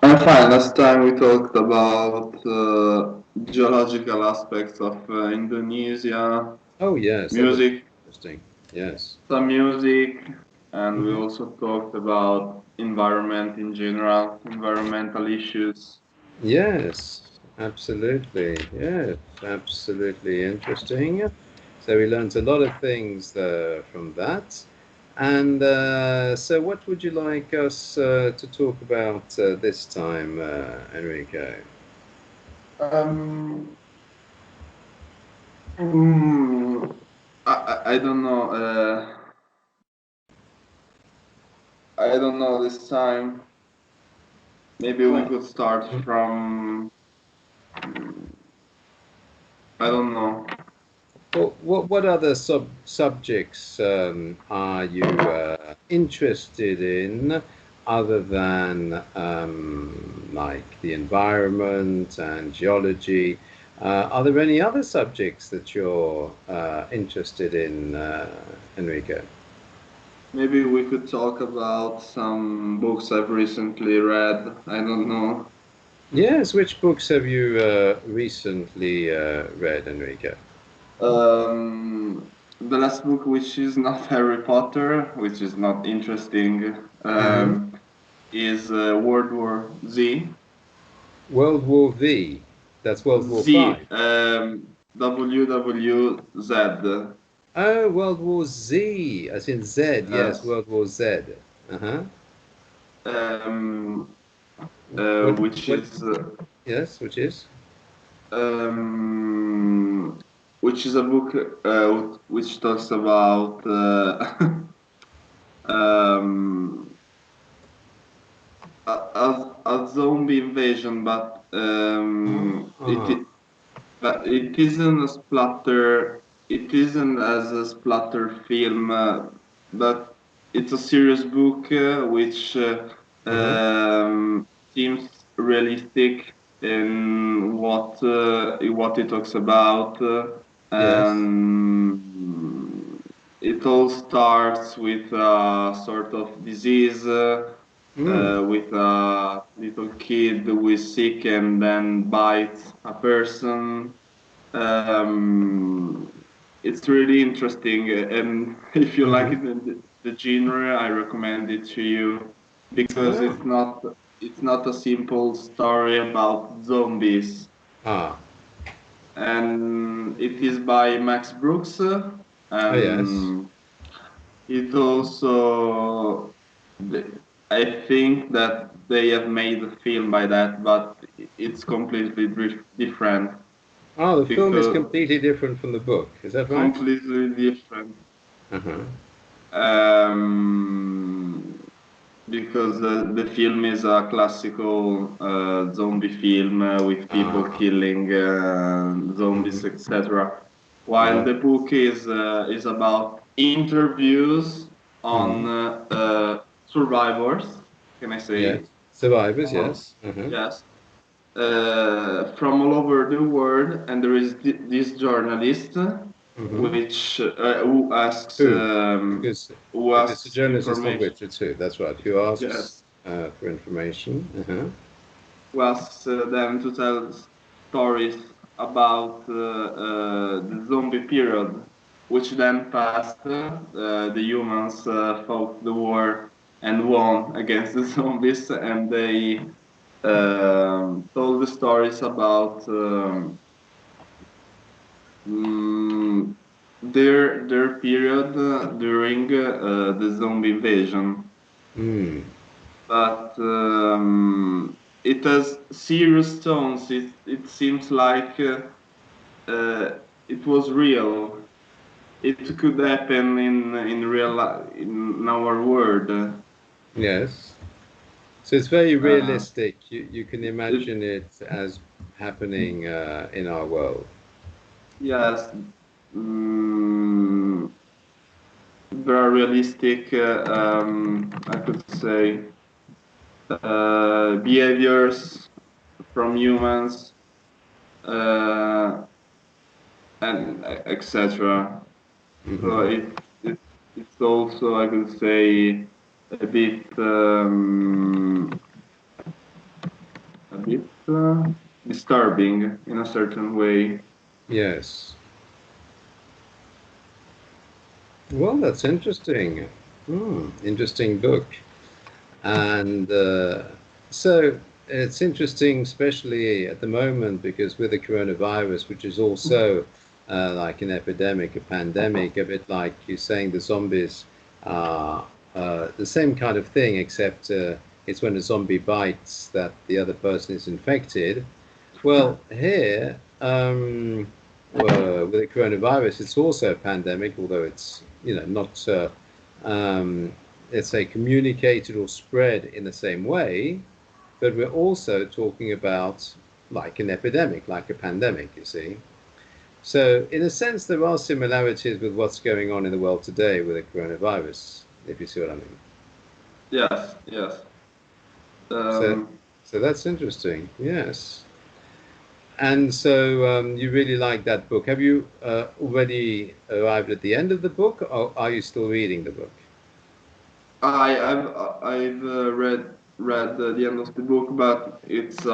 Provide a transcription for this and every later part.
I'm fine. Last time we talked about geological aspects of Indonesia, Oh, yes, that was music, interesting. Yes. some music, and we Hmm. also talked about environment in general, environmental issues. Yes, absolutely. Yes, absolutely interesting. So we learned a lot of things from that. And so, what would you like us to talk about this time, Enrico? Um, mm, I don't know. I don't know this time. Maybe we Well, could start from. mm, I don't know. what other subjects are you interested in other than like the environment and geology? Are there any other subjects that you're interested in, Enrico? Maybe we could talk about some books I've recently read. I don't know. Yes, which books have you recently read, Enrico? The last book, which is not Harry Potter, which is not interesting, Hmm. is World War Z. World War V. That's World War Z, Five. WWZ. Oh, World War Z, as in Z. Yes, Yes. World War Z. Uh-huh. Um, What? which What? is Yes, which is? um, which is a book which talks about um, a zombie invasion, Ah. but it isn't a splatter. It isn't as a splatter film, but it's a serious book which Uh-huh. seems realistic in what it talks about, Yes. and it all starts with a sort of disease. Mm. With a little kid who is sick and then bites a person. Um, it's really interesting, and if you like Mm-hmm. it, the genre, I recommend it to you because Ah. it's not a simple story about zombies, Ah. and it is by Max Brooks, Oh, yes. and it also I think that they have made a film by that, but it's completely different Oh, the film is because completely different from the book. Is that right? completely different. Uh-huh. Um, because the film is a classical zombie film with people Ah. killing zombies, Mm-hmm. etc. While Ah. the book is about interviews on Mm. survivors. Can I say? Yes. Survivors, Oh, yes. Uh-huh. yes. From all over the world, and there is this journalist Mm-hmm. which Who? Because who if it's a asks journalist, it's not information. which, it's who. That's right. Who asks Yes, for information. Uh-huh. who asks them to tell stories about the zombie period, which then passed. The humans fought the war and won against the zombies, and they told the stories about mm, their period during the zombie invasion. Mm. But it has serious tones. It seems like it was real. It could happen in in our world. Yes. So it's very Uh, realistic. You can it, imagine it as happening in our world. yes, mm, very realistic. I could say behaviors from humans uh, and etc. So Hmm. it's also I could say a bit disturbing in a certain way. Yes. Well, that's interesting. Interesting book. And so it's interesting, especially at the moment, because with the coronavirus, which is also like an epidemic, a pandemic, a bit like you're saying the zombies are the same kind of thing, except it's when a zombie bites that the other person is infected. Well, here, with the coronavirus, it's also a pandemic, although it's, not, let's say, communicated or spread in the same way. But we're also talking about like an epidemic, like a pandemic, you see. So, in a sense, there are similarities with what's going on in the world today with the coronavirus, if you see what I mean. Yes, yes. So, Um, so that's interesting. Yes. And so you really like that book. Have you already arrived at the end of the book, or are you still reading the book? I've read the end of the book, but it's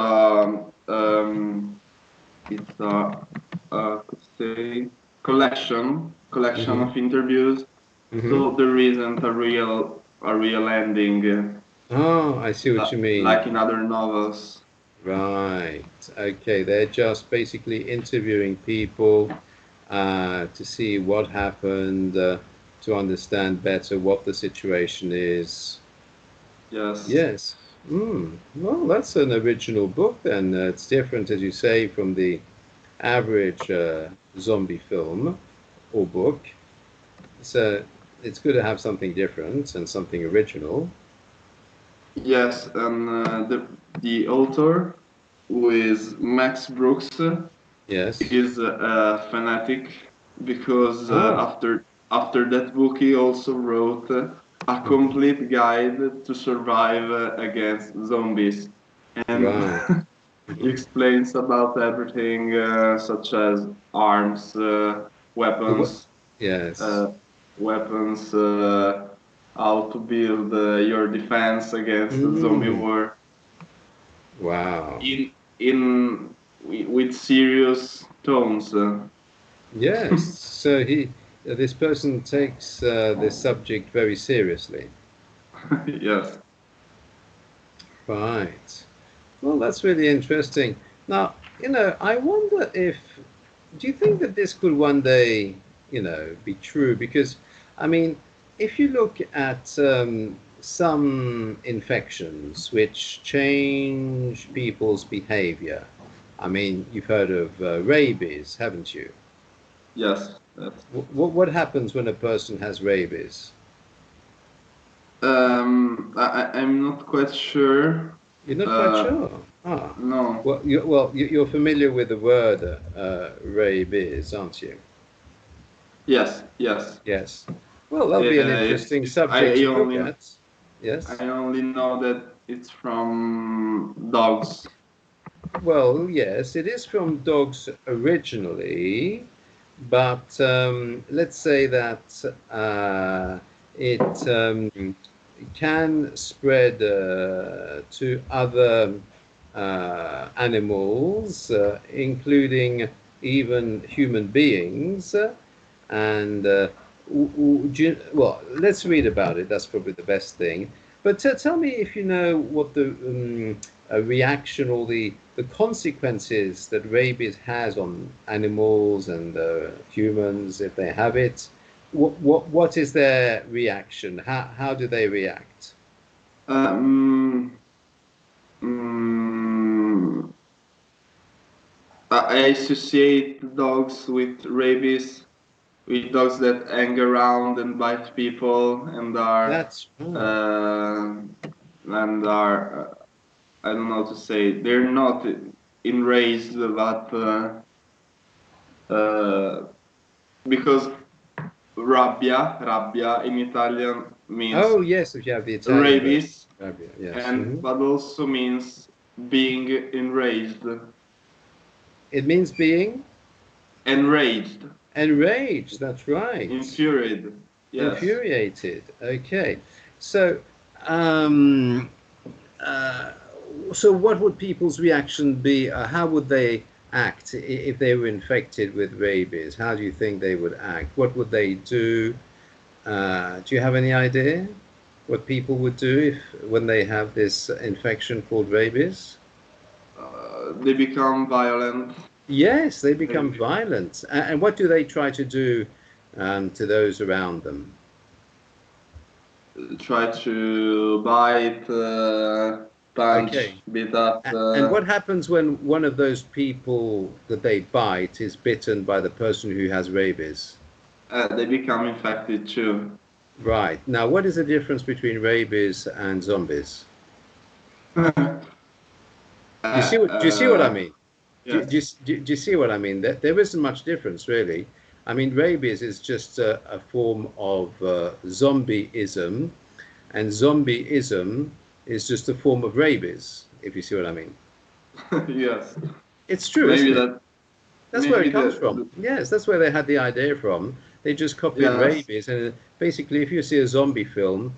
could say collection Hmm. of interviews. Hmm. So there isn't a real ending, Oh, I see what you like mean. in other novels. Right. Okay. They're just basically interviewing people to see what happened, to understand better what the situation is. Yes, Yes. Well, that's an original book then. It's different, as you say, from the average zombie film or book. So it's good to have something different and something original. yes, and the author, who is Max Brooks, Yes. is a fanatic because Ah, after that book he also wrote a mhm. complete guide to survive against zombies, and Right. he Mhm. explains about everything such as arms, What? weapons, Yes. uh, weapons, how to build your defense against the zombie Mm. war Wow. in with serious tones. Yes. So this person takes this subject very seriously. Yes. Right. Well, that's really interesting. Now, I wonder if, do you think that this could one day, be true? Because, I mean, if you look at some infections which change people's behavior, I mean, you've heard of rabies, haven't you? Yes. Yes. What happens when a person has rabies? I'm not quite sure. You're not quite Uh, sure. Ah, no. you're familiar with the word rabies, aren't you? Yes. Yes. Yes. Well, that'll be an It's. interesting I subject to look only. at. Yes. I only know that it's from dogs. Well, yes, it is from dogs originally, but let's say that it can spread to other animals, including even human beings. And well, let's read about it. That's probably the best thing. But tell me if you know what the reaction or the consequences that rabies has on animals and humans if they have it. What is their reaction? How do they react? Um, mm, I associate dogs with rabies, with dogs that hang around and bite people That's uh, and are I don't know how to say. They're not enraged, but uh, because rabbia in Italian means oh yes, if you have the Italian version. rabies, Yes. and but also means being enraged. It means being Enraged, enraged. That's right. infuriated. Yes. Infuriated. Okay. So, um, uh, So what would people's reaction be? How would they act if they were infected with rabies? How do you think they would act? What would they do? Do you have any idea what people would do if when they have this infection called rabies? They become violent. Yes, they become Maybe. violent. And what do they try to do to those around them? Try to bite, punch, Okay. beat up. And what happens when one of those people that they bite is bitten by the person who has rabies? They become infected too. Right. Now, what is the difference between rabies and zombies? Do you see what I mean? Yes. Do you see what I mean? There isn't much difference, really. I mean, rabies is just a form of zombieism, and zombieism is just a form of rabies, if you see what I mean. Yes. It's true, Maybe isn't it? that. That's where Maybe it comes from. Yes, that's where they had the idea from. They just copied yes. rabies, and basically, if you see a zombie film,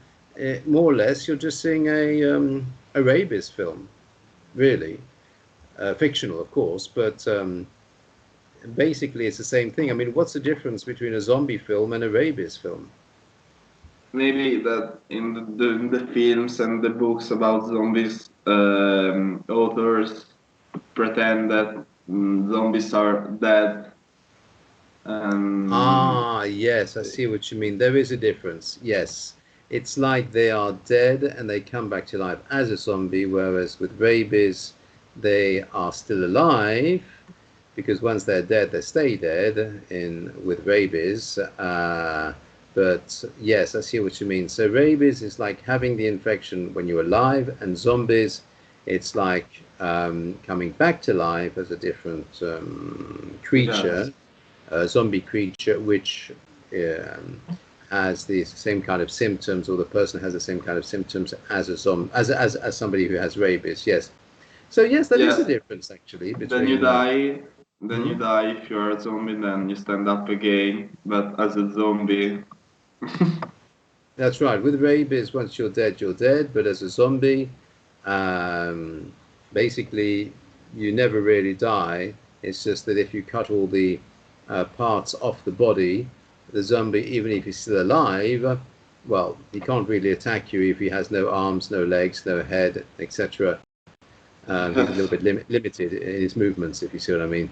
more or less, you're just seeing a rabies film, really. Fictional, of course, but basically it's the same thing. I mean, what's the difference between a zombie film and a rabies film? Maybe that in the films and the books about zombies, authors pretend that zombies are dead. Um, Ah, yes, I see what you mean. There is a difference. Yes. It's like they are dead and they come back to life as a zombie, whereas with rabies, they are still alive because once they're dead, they stay dead in with rabies. But yes, I see what you mean. So rabies is like having the infection when you're alive, and zombies, it's like coming back to life as a different yes. creature, a zombie creature, which um, has the same kind of symptoms, or the person has the same kind of symptoms as a as somebody who has rabies. Yes. So yes, that is the Yes. difference actually Then you between. die. Then you Mhm. die if you're a zombie. Then you stand up again. But as a zombie, That's right. With rabies, once you're dead, you're dead. But as a zombie, um, basically, you never really die. It's just that if you cut all the parts off the body, the zombie, even if he's still alive, well, he can't really attack you if he has no arms, no legs, no head, etc. He's a little bit limited in his movements, if you see what I mean.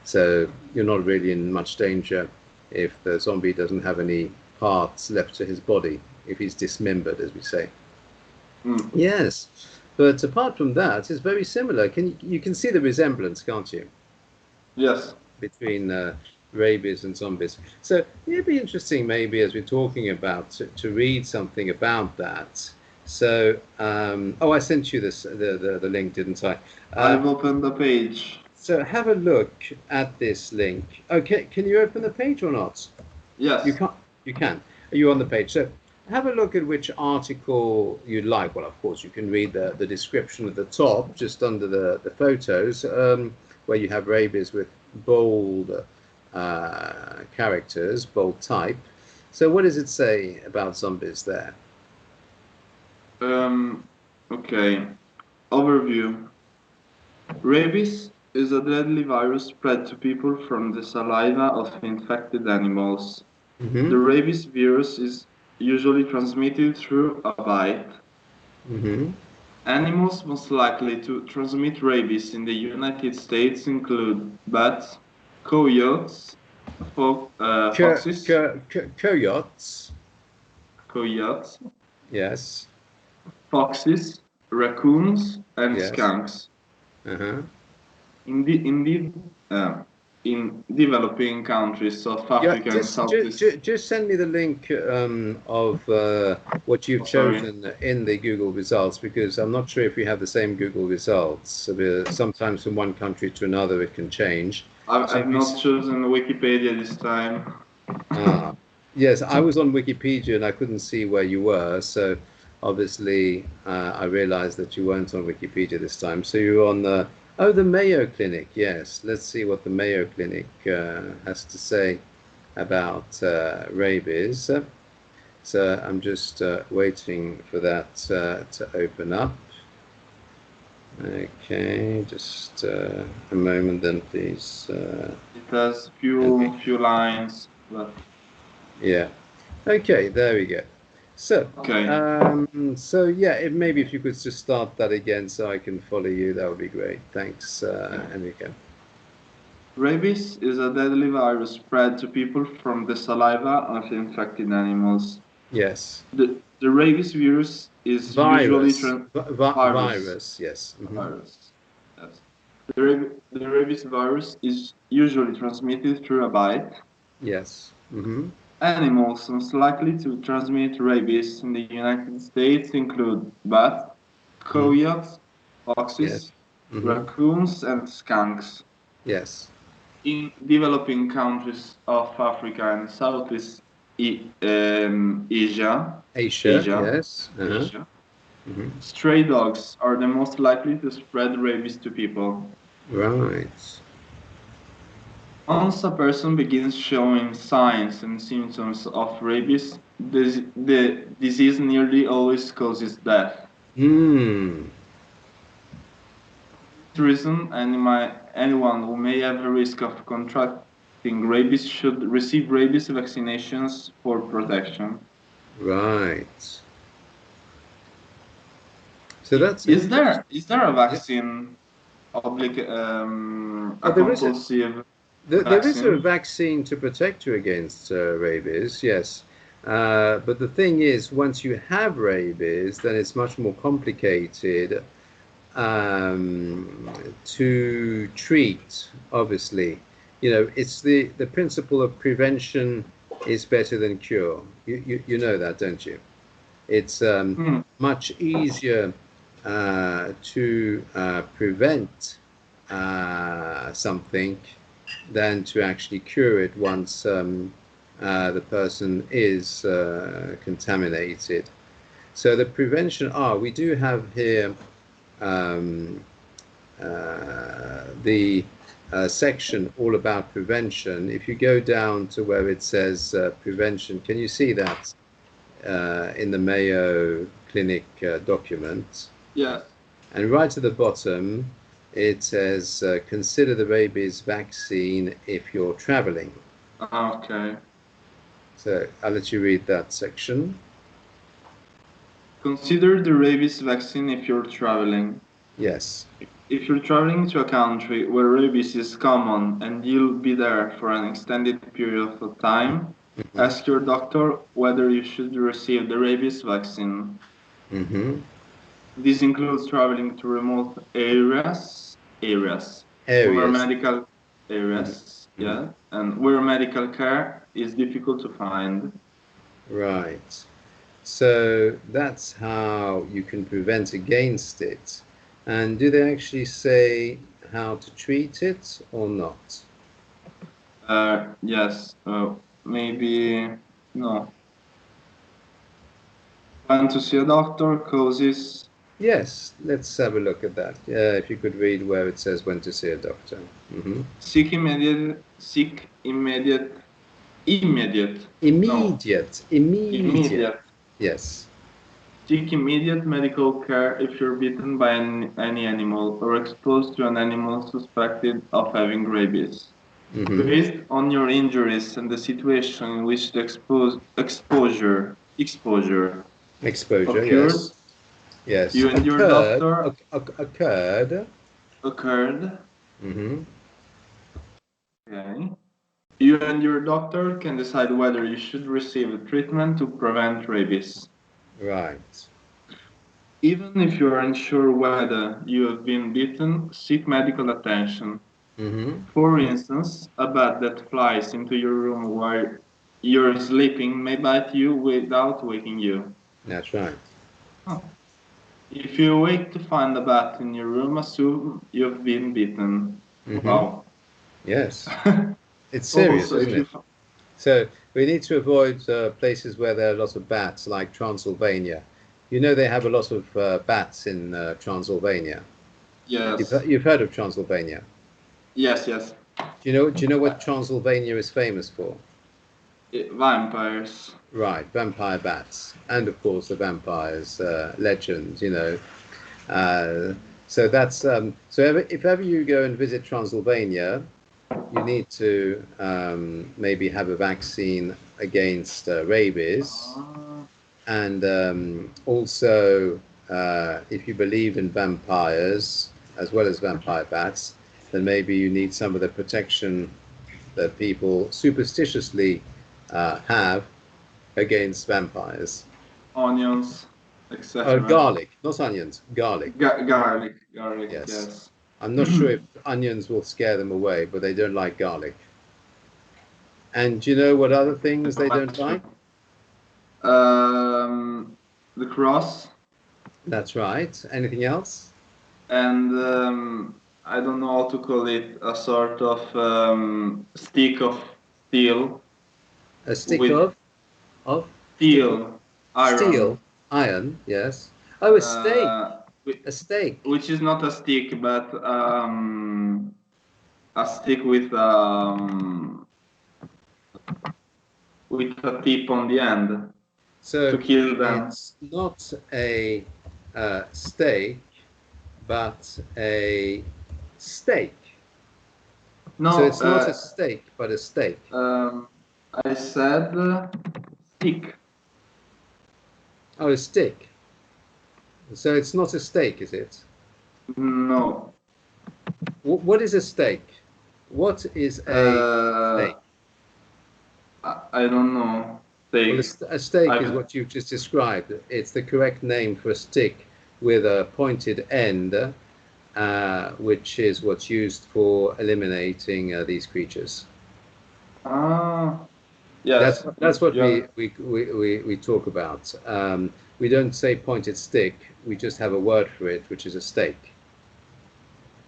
So you're not really in much danger if the zombie doesn't have any parts left to his body, if he's dismembered, as we say. mm, Yes, but apart from that, it's very similar. You can see the resemblance, can't you, yes. between rabies and zombies? So it'd be interesting, maybe, as we're talking about, to read something about that. So, oh, I sent you the link, didn't I? I've opened the page. So have a look at this link. Okay, can you open the page or not? You Yes. can't. You can. Are you on the page? So have a look at which article you'd like. Well, of course, you can read the description at the top, just under the photos, where you have rabies with bold characters, bold type. So what does it say about zombies there? Um. Okay. Overview. Rabies is a deadly virus spread to people from the saliva of infected animals. Mm-hmm. The rabies virus is usually transmitted through a bite. Mm-hmm. Animals most likely to transmit rabies in the United States include bats, coyotes, foxes, Coyotes. coyotes, Yes. foxes, raccoons, and Yes. skunks. Uh-huh. Indeed, in developing countries, South Yeah, Africa and Southeast. just send me the link of what you've Oh, sorry, chosen in the Google results, because I'm not sure if we have the same Google results. So sometimes from one country to another it can change. So I've not chosen Wikipedia this time. ah, yes, I was on Wikipedia and I couldn't see where you were. So obviously I realized that you weren't on Wikipedia this time. So you were on the Mayo Clinic. Yes, let's see what the Mayo Clinic has to say about rabies. So I'm just waiting for that to open up. Okay, just a moment then, please. It has few lines, but Yeah. Okay, there we go. So, okay. yeah, maybe if you could just start that again so I can follow you, that would be great. Thanks, Enrico. Rabies is a deadly virus spread to people from the saliva of infected animals. Yes. The rabies virus is usually Virus. virus. Virus, yes. Virus. Yes. The rabies virus is usually transmitted through a bite. Yes. Animals most likely to transmit rabies in the United States include bats, coyotes, Yes. foxes, raccoons, and skunks. Yes. In developing countries of Africa and Southeast Asia, Asia, Asia, yes. Asia, stray dogs are the most likely to spread rabies to people. Right. Once a person begins showing signs and symptoms of rabies, the disease nearly always causes death. Hmm. For this reason, anyone who may have a risk of contracting rabies should receive rabies vaccinations for protection. Right. So that's Is there a yeah. vaccine, Oh, a compulsive there is a vaccine? vaccine to protect you against rabies, yes. But the thing is, once you have rabies, then it's much more complicated to treat, obviously. You know, it's the principle of prevention is better than cure. You know that, don't you? It's much easier to prevent something than to actually cure it once the person is contaminated. So the prevention, we do have here um, the section all about prevention. If you go down to where it says prevention, can you see that in the Mayo Clinic document? Yes. And right at the bottom, it says consider the rabies vaccine if you're traveling. Okay. So I'll let you read that section. Consider the rabies vaccine if you're traveling. Yes. If you're traveling to a country where rabies is common and you'll be there for an extended period of time, ask your doctor whether you should receive the rabies vaccine. This includes traveling to remote where Areas. medical areas, yeah, and where medical care is difficult to find. Right. So that's how you can prevent against it. And do they actually say how to treat it or not? Yes, maybe no. When to see a doctor, causes. Yes, let's have a look at that. If you could read where it says when to see a doctor. Seek immediate, no, Immediate. immediate. Yes. Seek immediate medical care if you're bitten by any animal or exposed to an animal suspected of having rabies. Based on your injuries and the situation in which the exposure Exposure, occurred, yes. Yes. you and your doctor Occurred. occurred. Mm-hmm. Okay. You and your doctor can decide whether you should receive a treatment to prevent rabies. Right. Even if you are unsure whether you have been bitten, seek medical attention. For instance, a bat that flies into your room while you're sleeping may bite you without waking you. That's right. Oh. If you awake to find a bat in your room, assume you've been bitten. Wow. Yes. It's serious, Also, isn't it? So we need to avoid places where there are lots of bats, like Transylvania. You know they have a lot of bats in Transylvania. yes, You've heard of Transylvania. yes. Do you know what Transylvania is famous for? Vampires. Right, vampire bats, and of course the vampires legend. You know, uh, So that's if ever you go and visit Transylvania, you need to maybe have a vaccine against rabies, and also if you believe in vampires as well as vampire bats, then maybe you need some of the protection that people superstitiously have against vampires. Onions, Oh, etc. garlic, not onions, garlic. Garlic, Yes. yes. I'm not sure if onions will scare them away, but they don't like garlic. And do you know what other things they don't like? The cross, That's right. Anything else? and I don't know how to call it, a sort of stick of steel A stick with of stick of steel, iron, steel, iron. Yes. Oh, a steak. whi- A steak. which is not a stick, but a stick with a tip on the end So to kill them. it's not a steak, but a steak. No, So it's not a steak, but a steak. I said stick. Oh, a stick. So it's not a steak, is it? No. What is a steak? What is a steak? I don't know. Well, Steak. a steak is what you've just described. It's the correct name for a stick with a pointed end, which is what's used for eliminating these creatures. Ah, yes. That's what Yeah. we talk about. We don't say pointed stick. We just have a word for it, which is a steak.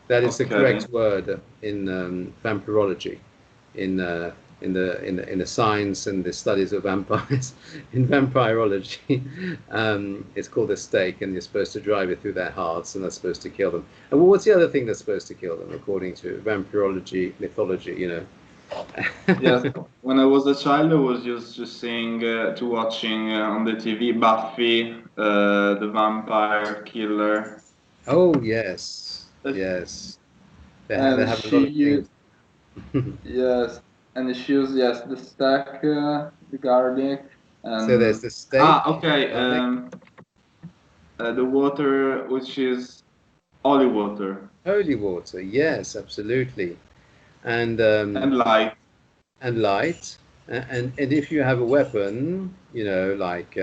That is the correct word in vampirology, in the science and the studies of vampires. In vampirology, it's called a stake, and you're supposed to drive it through their hearts, and that's supposed to kill them. And what's the other thing that's supposed to kill them, according to vampirology mythology? You know. Yes. When I was a child, I was used to watching on the TV Buffy, the vampire killer. Oh yes, yes. They have And a lot of things. yes, and she used, yes, the stack, the garlic, So there's and the steak. okay, Garlic. the water, which is holy water. Holy water, yes, absolutely, and Light. and light, and if you have a weapon, you know, like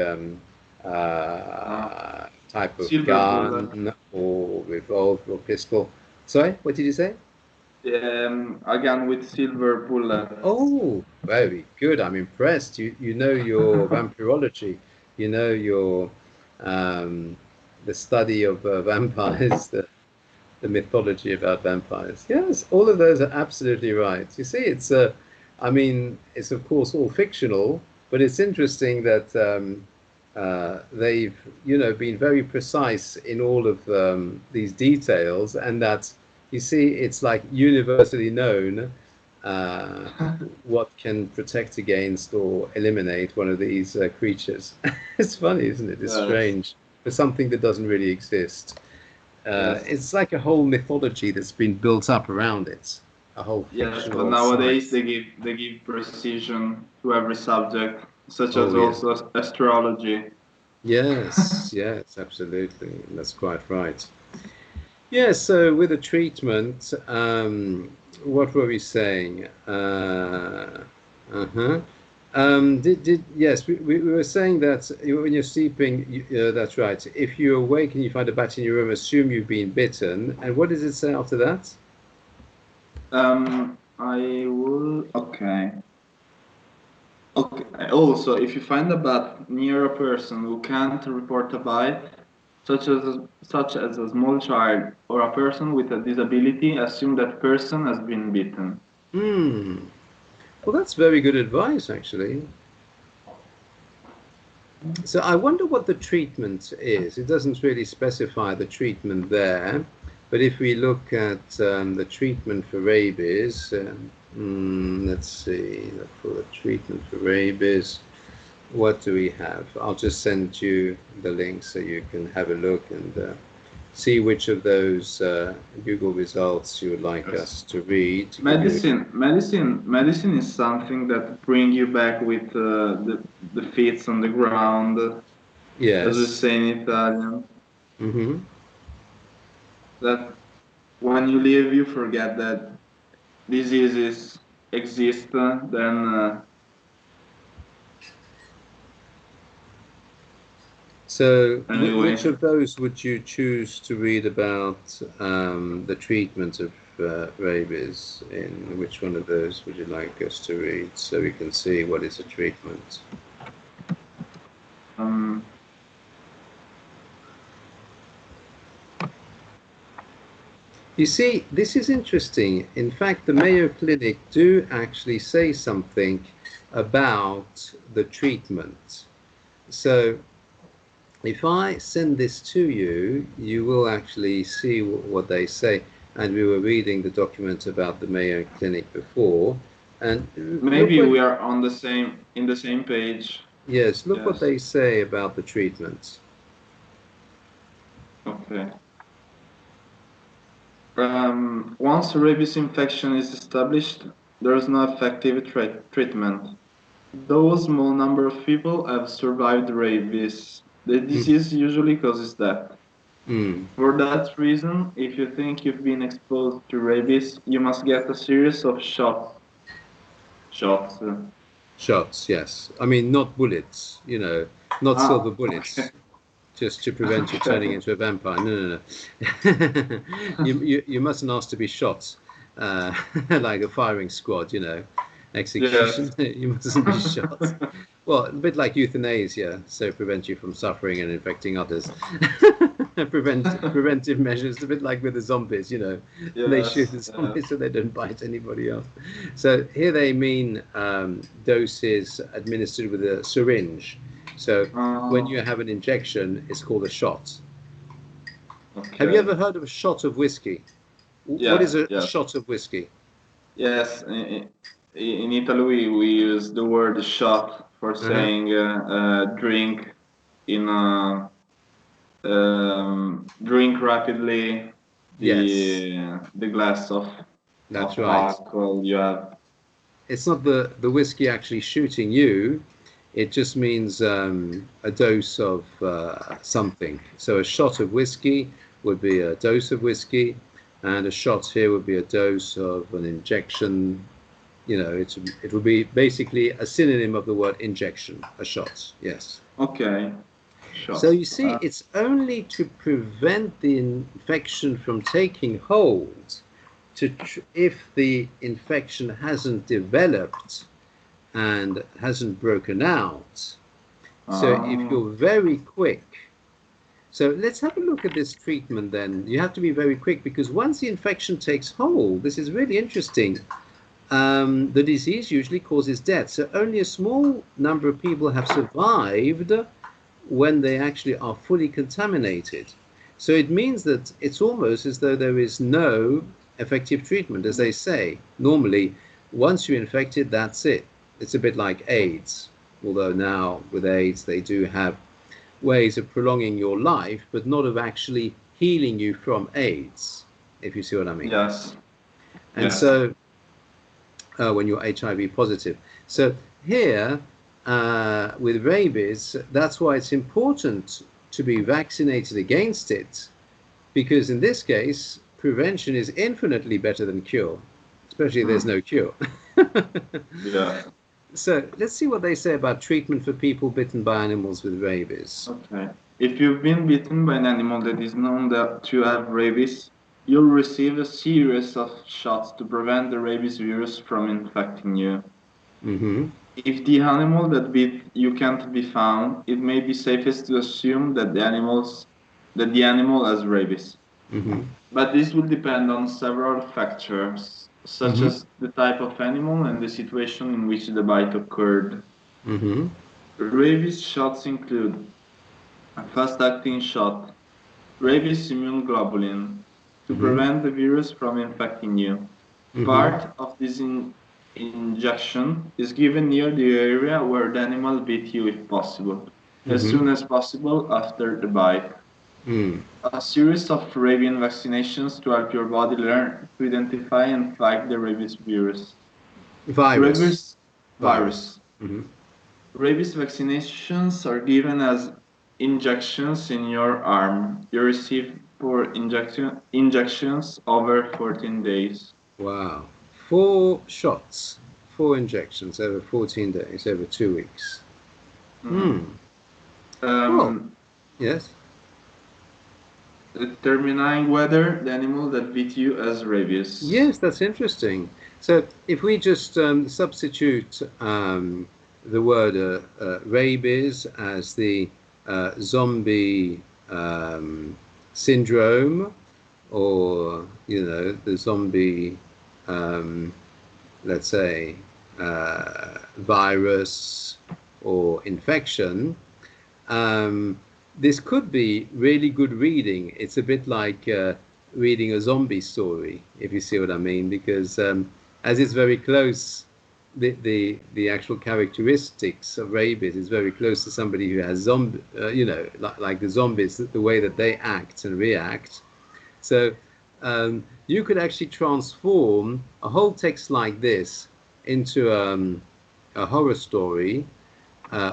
type of Silver bullet. gun or revolver or pistol. Sorry, what did you say? Again with silver bullet. Oh, very good. I'm impressed. You know your vampirology. You know your the study of vampires, the mythology about vampires. Yes, all of those are absolutely right. You see, I mean, it's of course all fictional, but it's interesting that they've, you know, been very precise in all of these details, and that you see, it's like universally known uh, what can protect against or eliminate one of these creatures. It's funny, isn't it? It's strange for something that doesn't really exist. It's like a whole mythology that's been built up around it, a whole fictional but nowadays science. they give precision to every subject, such as Oh yeah, also astrology. yes, yes, absolutely. That's quite right. Yeah. So with the treatment, what were we saying? Uh-huh. Yes, we were saying that when you're sleeping, that's right. If you awake and you find a bat in your room, assume you've been bitten. And what does it say after that? I will. Okay. Okay. Also, if you find a bat near a person who can't report a bite, such as a small child or a person with a disability, assume that person has been bitten. Hmm. Well, that's very good advice, actually. So I wonder what the treatment is. It doesn't really specify the treatment there, but if we look at the treatment for rabies, let's see, for the treatment for rabies, what do we have? I'll just send you the link so you can have a look and see which of those Google results you would like us to read. To medicine is something that bring you back with the feet on the ground, as we Yes. say in Italian. Mm-hmm. That when you leave, you forget that diseases exist. Then So, anyway, which of those would you choose to read about the treatment of rabies? In which one of those would you like us to read so we can see what is a treatment? You see, this is interesting. In fact, the Mayo Clinic do actually say something about the treatment. So, if I send this to you, you will actually see what they say. And we were reading the document about the Mayo Clinic before, and maybe we are on the same page. Yes, look what Yes. they say about the treatment. Okay. Once a rabies infection is established, there is no effective treatment. Though a small number of people have survived rabies, the disease usually causes death. For that reason, if you think you've been exposed to rabies, you must get a series of shots. Shots, yes. I mean, not bullets, not silver bullets, Okay. just to prevent you turning into a vampire. No. You mustn't ask to be shot, like a firing squad, execution. Yes. You mustn't be shot. Well, a bit like euthanasia, so prevent you from suffering and infecting others. Preventive measures, a bit like with the zombies, they shoot the zombies so they don't bite anybody else. So here they mean doses administered with a syringe. So when you have an injection, it's called a shot. Okay. Have you ever heard of a shot of whiskey? What is a shot of whiskey? Yes, in Italy we use the word shot for saying drink in a drink rapidly the glass of alcohol you have. It's not the whiskey actually shooting you. It just means a dose of something. So a shot of whiskey would be a dose of whiskey, and a shot here would be a dose of an injection. It would be basically a synonym of the word injection, a shot. Yes. Okay. So you see, it's only to prevent the infection from taking hold, if the infection hasn't developed and hasn't broken out. So if you're very quick, so let's have a look at this treatment then. You have to be very quick because once the infection takes hold, this is really interesting. The disease usually causes death. So only a small number of people have survived when they actually are fully contaminated. So it means that it's almost as though there is no effective treatment, as they say. Normally, once you're infected, that's it. It's a bit like AIDS, although now with AIDS they do have ways of prolonging your life, but not of actually healing you from AIDS, if you see what I mean. Yes. And so when you're HIV positive. So here, with rabies, that's why it's important to be vaccinated against it, because in this case, prevention is infinitely better than cure, especially if there's no cure. Yeah. So let's see what they say about treatment for people bitten by animals with rabies. Okay. If you've been bitten by an animal that is known to have rabies, you'll receive a series of shots to prevent the rabies virus from infecting you. If the animal that bit you can't be found, it may be safest to assume that the animal has rabies. But this will depend on several factors, such as the type of animal and the situation in which the bite occurred. Rabies shots include a fast-acting shot, rabies immune globulin, to prevent the virus from infecting you. Part of this injection is given near the area where the animal bit you if possible, as soon as possible after the bite. Mm. A series of rabies vaccinations to help your body learn to identify and fight the rabies virus. Virus. Rabies Virus. virus. Mm-hmm. Rabies vaccinations are given as injections in your arm. You receive four injections over 14 days. Wow. 4 shots, 4 injections over 14 days, over 2 weeks. Hmm. Mhm. Well, Um, yes. Determining whether the animal that bit you has rabies. Yes, that's interesting. So if we just substitute the word rabies as the zombie syndrome, or the zombie, um, let's say, virus or infection, um, this could be really good reading. It's a bit like reading a zombie story, if you see what I mean, because as it's very close, the actual characteristics of rabies is very close to somebody who has zombie, like the zombies, the way that they act and react. So you could actually transform a whole text like this into a horror story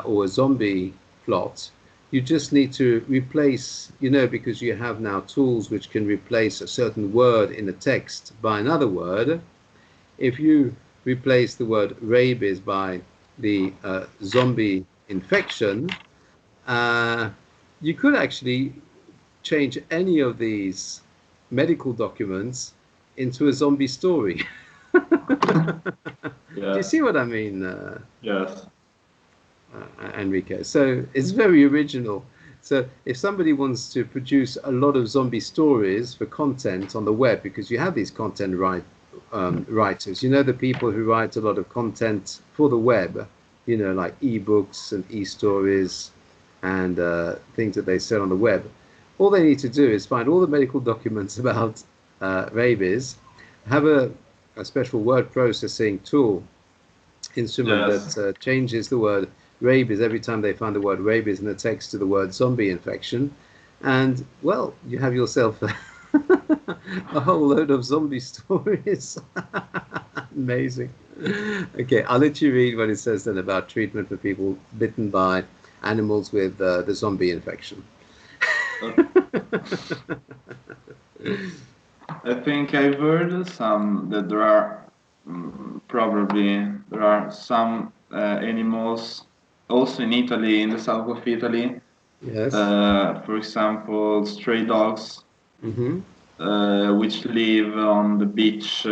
or a zombie plot. You just need to replace, because you have now tools which can replace a certain word in a text by another word. If you replace the word rabies by the zombie infection, uh, you could actually change any of these medical documents into a zombie story. Do you Yes, see what I mean? yes, Enrico. So it's very original. So if somebody wants to produce a lot of zombie stories for content on the web, because you have these content writers, the people who write a lot of content for the web, like ebooks and e-stories and things that they sell on the web. All they need to do is find all the medical documents about rabies, have a special word processing tool instrument yes. that changes the word rabies every time they find the word rabies in the text to the word zombie infection. And, well, you have yourself a whole load of zombie stories. Amazing. Okay, I'll let you read what it says then about treatment for people bitten by animals with the zombie infection. Uh, I think I've heard some that there are probably there are some animals also in Italy, in the south of Italy. Yes. For example, stray dogs, Mm-hmm. which live on the beaches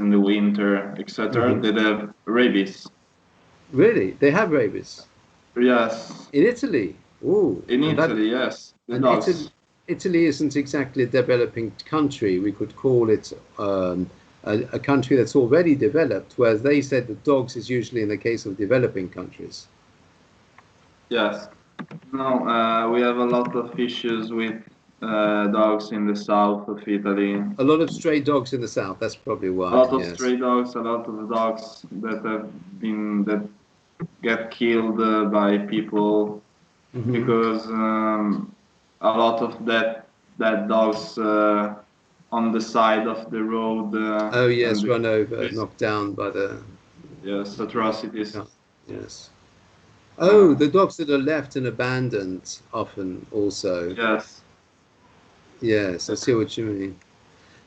in the winter, etc. Mm-hmm. That have rabies. Really? They have rabies Yes, in Italy. Ooh, in and that Italy, yes, the and Italy, dogs. Italy isn't exactly a developing country. We could call it a country that's already developed, whereas they said that dogs is usually in the case of developing countries. Yes. No, we have a lot of issues with dogs in the south of Italy. A lot of stray dogs in the south. That's probably A why. lot of Yes. stray dogs, a lot of dogs that get killed by people Hmm. because a lot of that dogs on the side of the road Oh and yes, the, run over, this knocked down by the. yes atrocities. Yeah, yes. Oh, Uh, the dogs that are left and abandoned often also. yes, Yes, I see what you mean.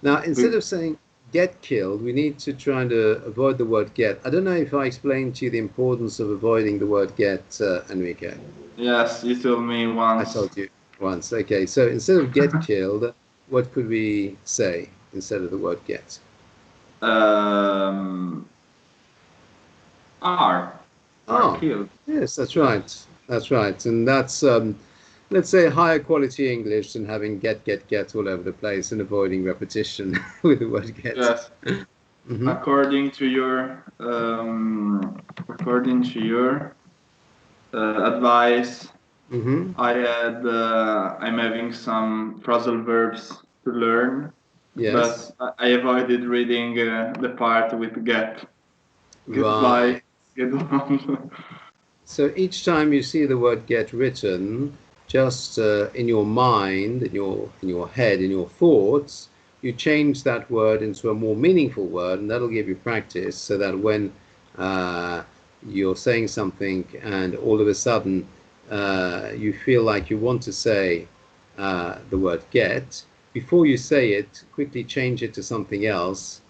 Now, instead we, of saying get killed, we need to try to avoid the word get. I don't know if I explained to you the importance of avoiding the word get, Enrique. yes. You told me I once. told you once. Okay, so instead of get killed, what could we say instead of the word get? um, are Oh, killed. yes, that's Yes, right. That's right. And that's, let's say, higher quality English than having get all over the place and avoiding repetition with the word get. yes. Hmm. According to your advice, Hmm. I'm having some phrasal verbs to learn, Yes. but I avoided reading the part with get Right. by, get on. So each time you see the word get written, just in your mind, in your head, in your thoughts, you change that word into a more meaningful word, and that'll give you practice, so that when you're saying something and all of a sudden you feel like you want to say the word get, before you say it, quickly change it to something else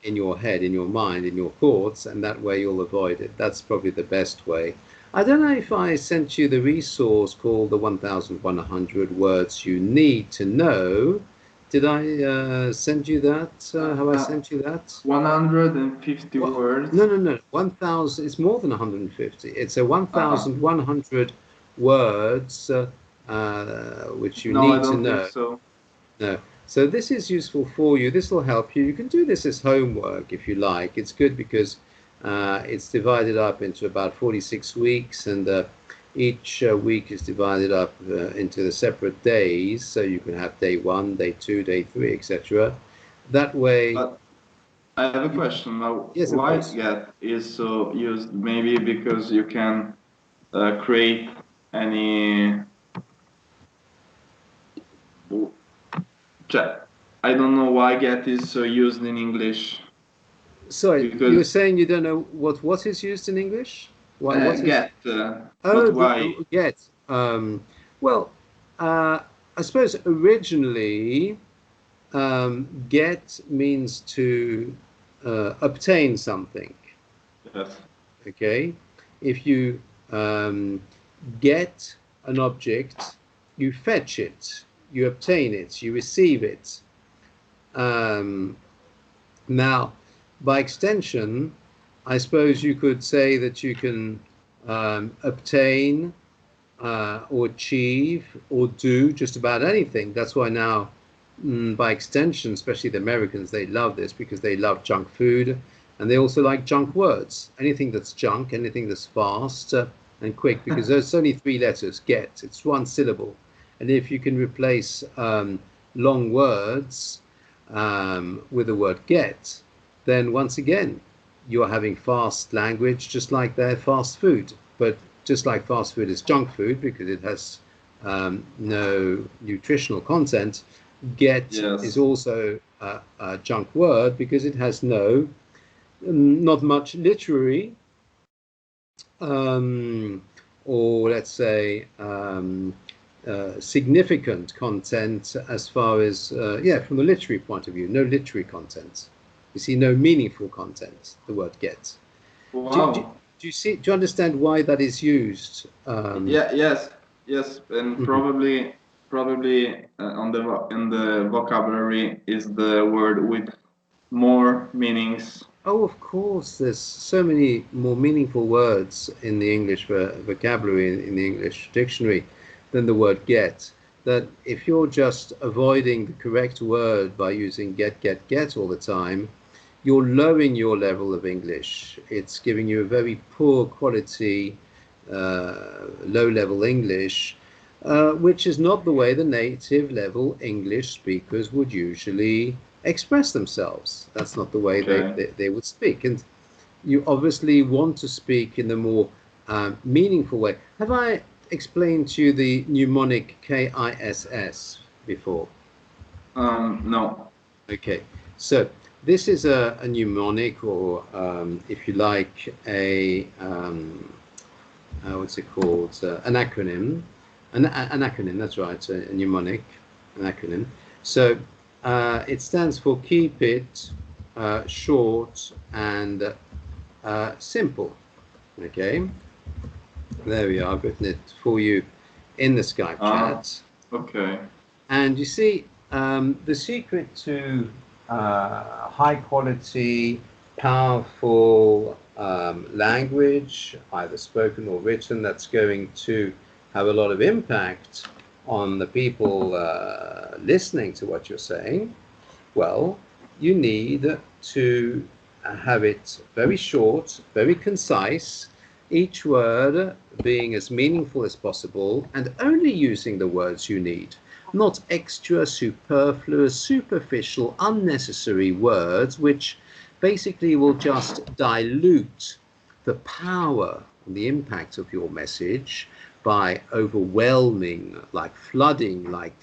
in your head, in your mind, in your thoughts, and that way you'll avoid it. That's probably the best way. I don't know if I sent you the resource called the 1100 Words You Need to Know. Did I send you that? Have I sent you that? 150 Well, words. no. 1,000. It's more than 150. It's a Uh-huh. 1,100 words which you No, I need to don't think know. so. No. So this is useful for you. This will help you. You can do this as homework if you like. It's good because it's divided up into about 46 weeks, and each week is divided up into the separate days. So you can have day 1, day 2, day 3, etc. That way, But I have a question now. yes, of Why course. get is so used? Maybe because you can create any. I don't know why get is so used in English Sorry, you were because saying you don't know what is used in English? What is? get, Oh, but why? get. Well, I suppose originally get means to obtain something. Yes. Okay, if you um, get an object, you fetch it, you obtain it, you receive it. Um, Now, by extension, I suppose you could say that you can obtain or achieve or do just about anything. That's why now, by extension, especially the Americans, they love this because they love junk food, and they also like junk words. Anything that's junk, anything that's fast and quick, because there's only 3 letters, get. It's one syllable. And if you can replace long words with the word get, then once again, you're having fast language just like their fast food. But just like fast food is junk food because it has no nutritional content, get is Yes. also a junk word because it has no, not much literary, um, or let's say significant content as far as, yeah, from the literary point of view, no literary content. You see, no meaningful content, the word get. Do, do, Wow. do you see, do you understand why that is used? Yeah. Yes. Yes. And Mhm. probably on in the vocabulary is the word with more meanings. Oh, of course, there's so many more meaningful words in the English vocabulary, in the English dictionary, than the word get. That if you're just avoiding the correct word by using get all the time, you're lowering your level of English. It's giving you a very poor quality, low level English, which is not the way the native level English speakers would usually express themselves. That's not the way Okay. they would speak. And you obviously want to speak in a more meaningful way. Have I explained to you the mnemonic KISS before? No. Okay, so this is a mnemonic, or if you like, what's it called? An acronym. An acronym, that's right, a mnemonic, an acronym. So it stands for keep it short and simple. Okay, there we are. I've written it for you in the Skype Ah. chat. Okay. And you see, the secret to high quality, powerful language, either spoken or written, that's going to have a lot of impact on the people listening to what you're saying, well, you need to have it very short, very concise, each word being as meaningful as possible and only using the words you need, not extra, superfluous, superficial, unnecessary words which basically will just dilute the power and the impact of your message by overwhelming, like flooding, like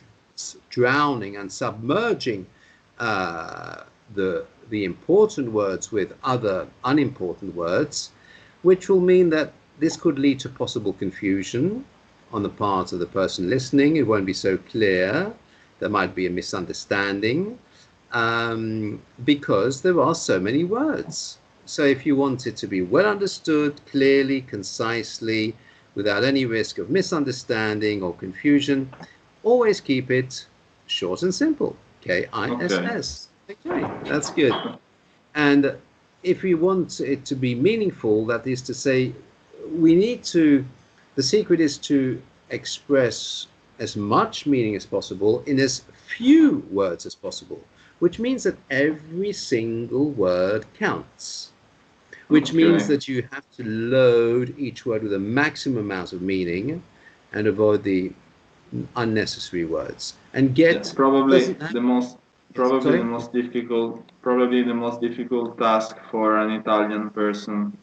drowning and submerging the important words with other unimportant words, which will mean that this could lead to possible confusion on the part of the person listening. It won't be so clear. There might be a misunderstanding because there are so many words. So if you want it to be well understood, clearly, concisely, without any risk of misunderstanding or confusion, always keep it short and simple. K-I-S-S. Okay, that's good. And if we want it to be meaningful, that is to say, we need to, the secret is to express as much meaning as possible in as few words as possible, which means that every single word counts, which means that you have to load each word with a maximum amount of meaning and avoid the unnecessary words and get probably the most difficult task for an Italian person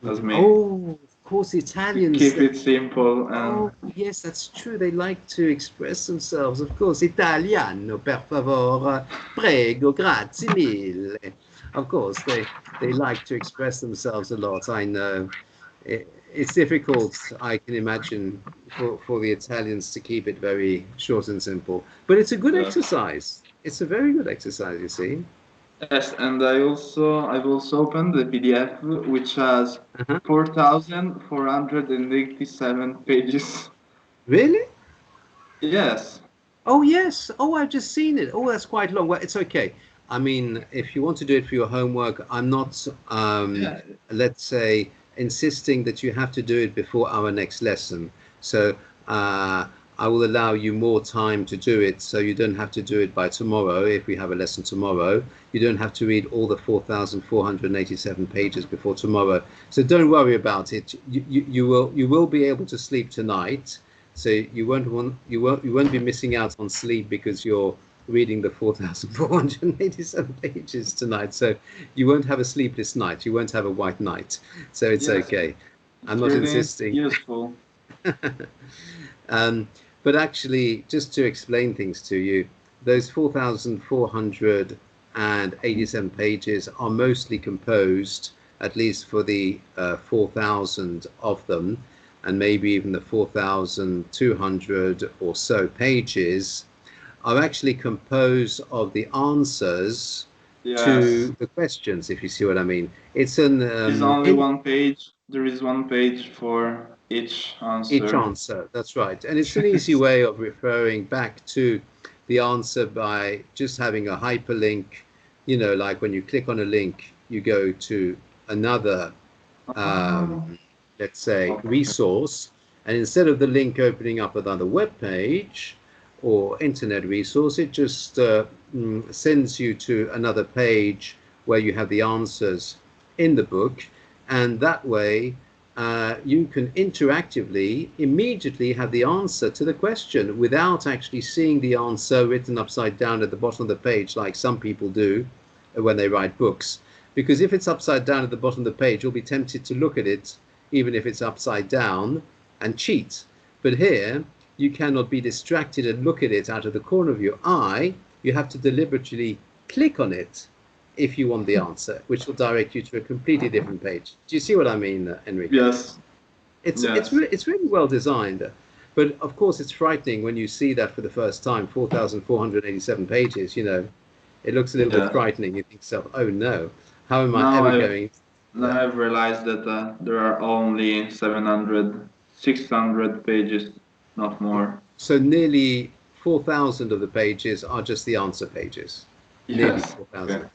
as me. Oh, of course, Italians keep it simple and oh yes, that's true. They like to express themselves, of course. Italiano, per favore, prego, grazie mille. Of course, they like to express themselves a lot. I know. It's difficult, I can imagine, for the Italians to keep it very short and simple. But it's a good exercise. It's a very good exercise, you see. Yes, and I've also opened the PDF, which has 4,487 pages. Really? Yes. Oh yes. Oh, I've just seen it. Oh, that's quite long. Well, it's okay. I mean, if you want to do it for your homework, I'm not, let's say, insisting that you have to do it before our next lesson. So I will allow you more time to do it, so you don't have to do it by tomorrow. If we have a lesson tomorrow, you don't have to read all the 4,487 pages before tomorrow. So don't worry about it. You will be able to sleep tonight. So you won't be missing out on sleep because you're reading the 4,487 pages tonight. So you won't have a sleepless night. You won't have a white night. So it's okay. I'm not insisting. Useful. But actually, just to explain things to you, those 4,487 pages are mostly composed, at least for the 4,000 of them, and maybe even the 4,200 or so pages, are actually composed of the answers to the questions, if you see what I mean. It's only one page. There is one page for each answer. Each answer, that's right. And it's an easy way of referring back to the answer by just having a hyperlink. You know, like when you click on a link, you go to another, let's say, resource. And instead of the link opening up another web page or internet resource, it just sends you to another page where you have the answers in the book. And that way, you can interactively immediately have the answer to the question without actually seeing the answer written upside down at the bottom of the page, like some people do when they write books. Because if it's upside down at the bottom of the page, you'll be tempted to look at it, even if it's upside down, and cheat. But here, you cannot be distracted and look at it out of the corner of your eye. You have to deliberately click on it if you want the answer, which will direct you to a completely different page. Do you see what I mean, Enrico? Yes. It's really well designed, but of course it's frightening when you see that for the first time, 4,487 pages. You know, it looks a little bit frightening. You think to yourself, oh no, how am I ever going? Now I've realized that there are only 600 pages, not more. So nearly 4,000 of the pages are just the answer pages. Nearly 4,000.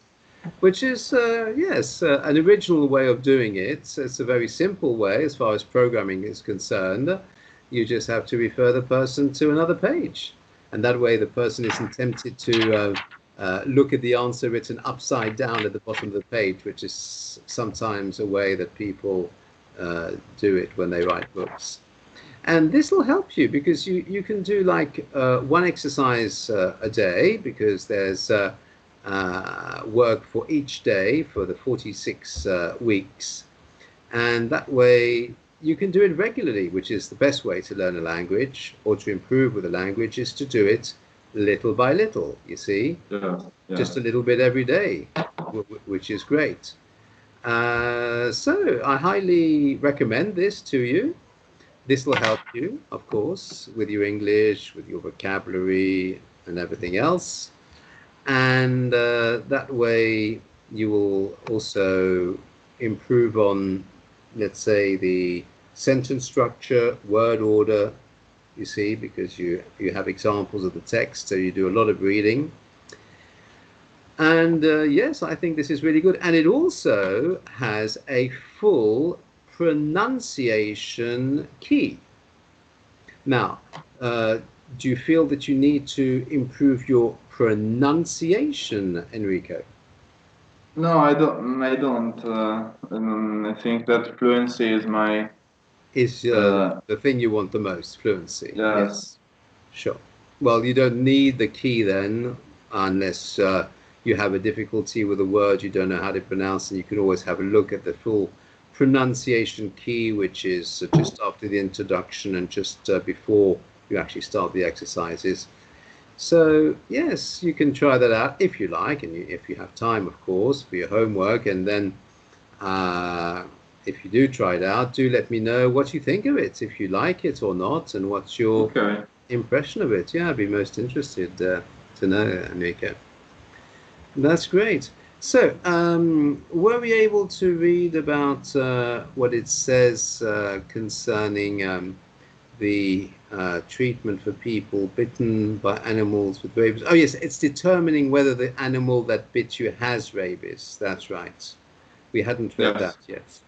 Which is, an original way of doing it. It's a very simple way as far as programming is concerned. You just have to refer the person to another page. And that way the person isn't tempted to look at the answer written upside down at the bottom of the page, which is sometimes a way that people do it when they write books. And this will help you because you can do like one exercise a day, because there's work for each day for the 46 weeks, and that way you can do it regularly, which is the best way to learn a language or to improve with a language, is to do it little by little, you see, just a little bit every day, which is great. So I highly recommend this to you. This will help you, of course, with your English, with your vocabulary and everything else. And that way you will also improve on, let's say, the sentence structure, word order, you see, because you have examples of the text, so you do a lot of reading. And yes, I think this is really good. And it also has a full pronunciation key. Now, do you feel that you need to improve your pronunciation, Enrico? No, I don't. I think that fluency is my the thing you want the most, fluency. yes. Sure. Well, you don't need the key then, unless you have a difficulty with a word you don't know how to pronounce, and you can always have a look at the full pronunciation key, which is just after the introduction and just before you actually start the exercises. So yes, you can try that out if you like, and if you have time, of course, for your homework. And then if you do try it out, do let me know what you think of it, if you like it or not, and what's your impression of it. Yeah, I'd be most interested to know, Enrico. That's great. So, were we able to read about what it says concerning the treatment for people bitten by animals with rabies? Oh yes, it's determining whether the animal that bit you has rabies. That's right. We hadn't read that yet.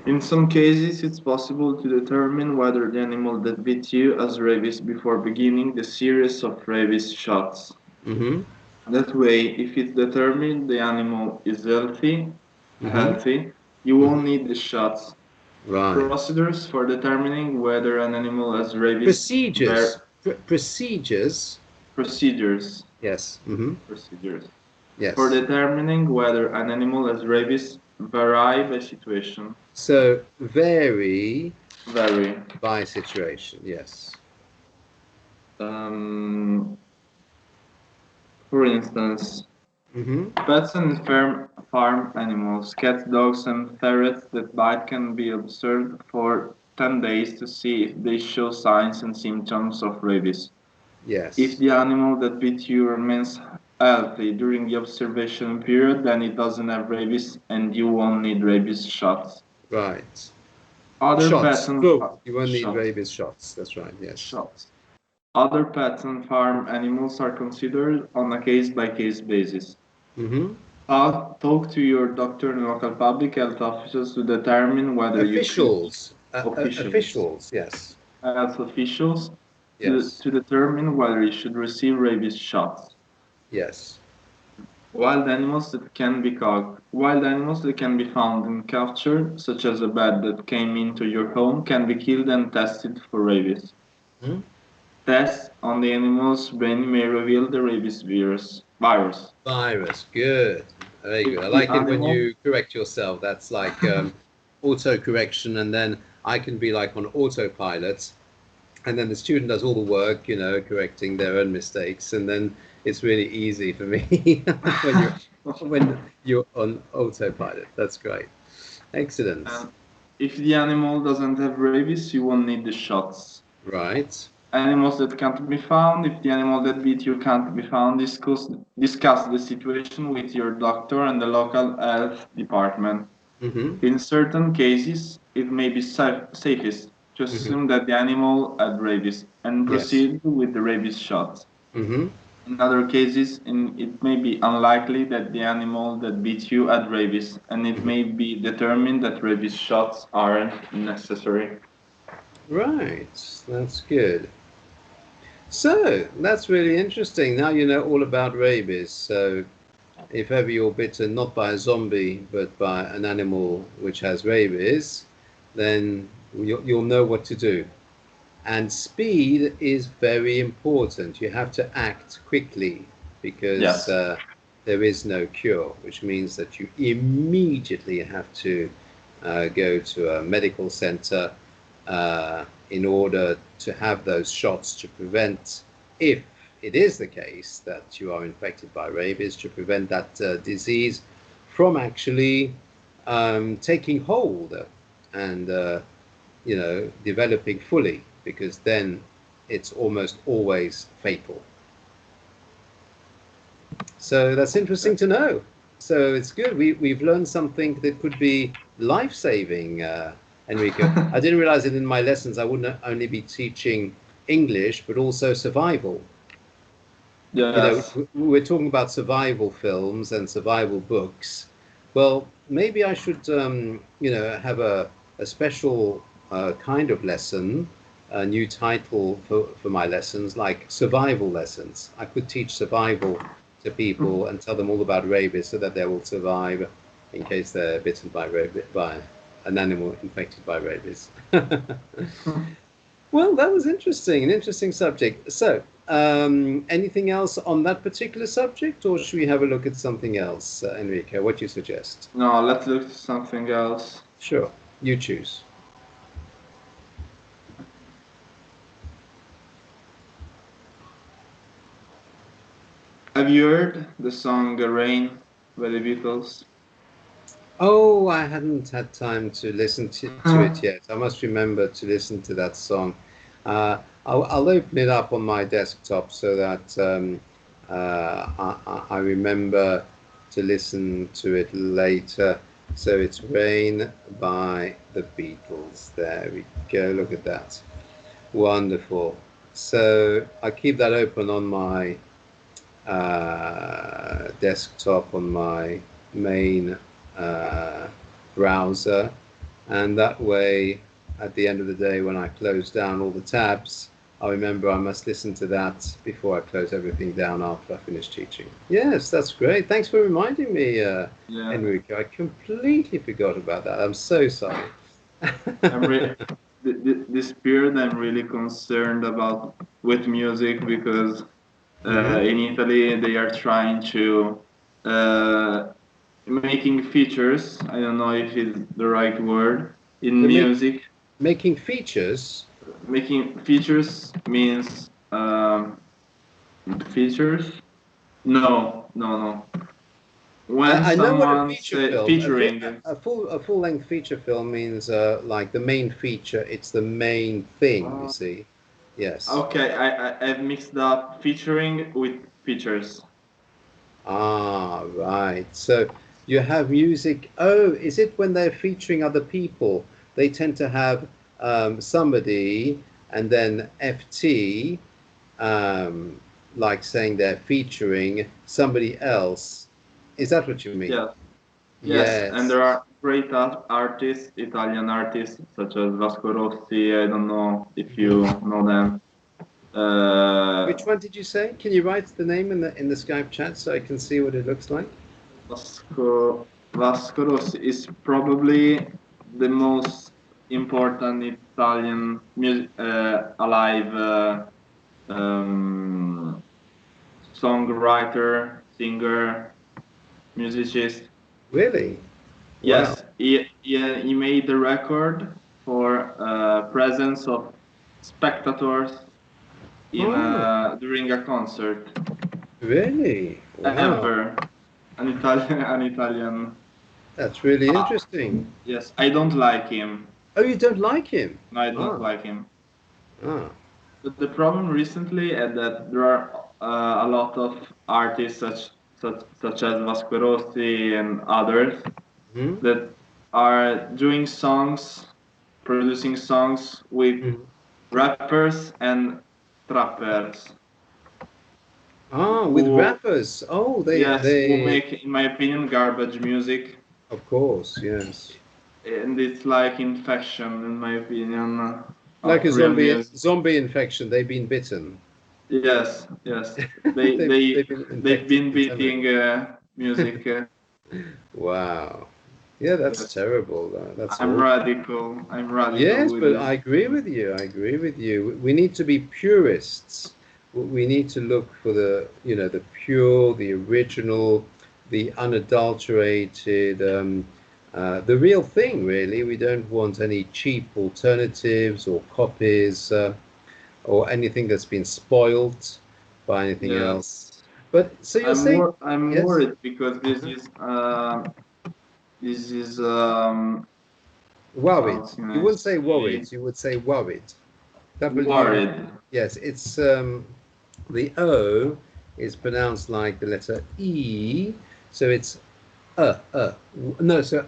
In some cases, it's possible to determine whether the animal that bit you has rabies before beginning the series of rabies shots. That way, if it's determined the animal is healthy, you won't need the shots. Right. Procedures for determining whether an animal has rabies. Procedures. Procedures. Yes. Procedures. Yes. For determining whether an animal has rabies vary by situation. So vary by situation. Yes. For instance, pets and farm animals, cats, dogs, and ferrets that bite can be observed for 10 days to see if they show signs and symptoms of rabies. Yes. If the animal that bit you remains healthy during the observation period, then it doesn't have rabies and you won't need rabies shots. Right. Other shots. pets and you won't need rabies shots. That's right. Yes. Shots. Other pets and farm animals are considered on a case-by-case basis. Talk to your doctor and local public health officials to determine whether officials, yes. Health officials to determine whether you should receive rabies shots. Yes. Wild animals that can be found in capture, such as a bat that came into your home, can be killed and tested for rabies. Tests on the animal's brain may reveal the rabies virus. Good. Very good. I like it when you correct yourself. That's like auto-correction, and then I can be like on autopilot, and then the student does all the work, correcting their own mistakes, and then it's really easy for me when you're on autopilot. That's great. Excellent. If the animal doesn't have rabies, you won't need the shots. Right. Animals that can't be found. If the animal that bit you can't be found, discuss the situation with your doctor and the local health department. In certain cases, it may be safest to assume that the animal had rabies and proceed with the rabies shots. In other cases, it may be unlikely that the animal that bit you had rabies, and it may be determined that rabies shots aren't necessary. Right, that's good. So, that's really interesting. Now you know all about rabies. So, if ever you're bitten not by a zombie, but by an animal which has rabies, then you'll know what to do. And speed is very important. You have to act quickly because there is no cure, which means that you immediately have to go to a medical center in order to have those shots to prevent, if it is the case that you are infected by rabies, to prevent that disease from actually taking hold and developing fully, because then it's almost always fatal. So that's interesting to know. So it's good. We've learned something that could be life-saving, Enrico. I didn't realize that in my lessons I wouldn't only be teaching English, but also survival. Yes. We're talking about survival films and survival books. Well, maybe I should, have a special kind of lesson, a new title for my lessons, like survival lessons. I could teach survival to people and tell them all about rabies so that they will survive in case they're bitten by an animal infected by rabies. Well, that was interesting, an interesting subject. So, anything else on that particular subject, or should we have a look at something else, Enrico? What do you suggest? No, let's look at something else. Sure, you choose. Have you heard the song Rain by the Beatles? Oh, I hadn't had time to listen to it yet. I must remember to listen to that song. I'll open it up on my desktop so that I remember to listen to it later. So it's Rain by the Beatles. There we go. Look at that. Wonderful. So I keep that open on my desktop, on my main browser, and that way at the end of the day, when I close down all the tabs, I remember I must listen to that before I close everything down after I finish teaching. Yes, that's great. Thanks for reminding me, Enrico. I completely forgot about that. I'm so sorry. This period I'm really concerned about with music, because in Italy they are trying to making features. I don't know if it's the right word in music. Making features. Making features means features. No. When I know what a feature film. featuring A full length feature film means like the main feature. It's the main thing. You see. Yes. Okay, I've mixed up featuring with features. Ah, right. So you have music. Oh, is it when they're featuring other people? They tend to have somebody and then FT, like saying they're featuring somebody else. Is that what you mean? Yes. Yes. And there are great artists, Italian artists such as Vasco Rossi. I don't know if you know them. Which one did you say? Can you write the name in the Skype chat so I can see what it looks like? Vasco Rossi is probably the most important Italian music alive songwriter, singer, musicist. Really? Yes, wow. He made the record for presence of spectators in during a concert. Really? Wow. Ever. An Italian. That's really interesting. Yes, I don't like him. Oh, you don't like him? No, I don't like him. Ah. But the problem recently is that there are a lot of artists such as Vasco Rossi and others that are doing songs, producing songs with rappers and trappers. Ah, with rappers. Oh, they who make, in my opinion, garbage music. Of course, yes. And it's like infection, in my opinion. Like a zombie infection. They've been bitten. Yes. They've been beating music. Wow. Yeah, that's terrible. That's I'm radical. Yes, but I agree with you. We need to be purists. We need to look for the pure, the original, the unadulterated the real thing, really. We don't want any cheap alternatives or copies or anything that's been spoiled by anything else. Yes. But so you're saying, I'm yes? worried because Uh-huh. this is Worried. how can You I wouldn't say worried, say, you would say worried. W, worried. yes, it's the O is pronounced like the letter E, so it's no, so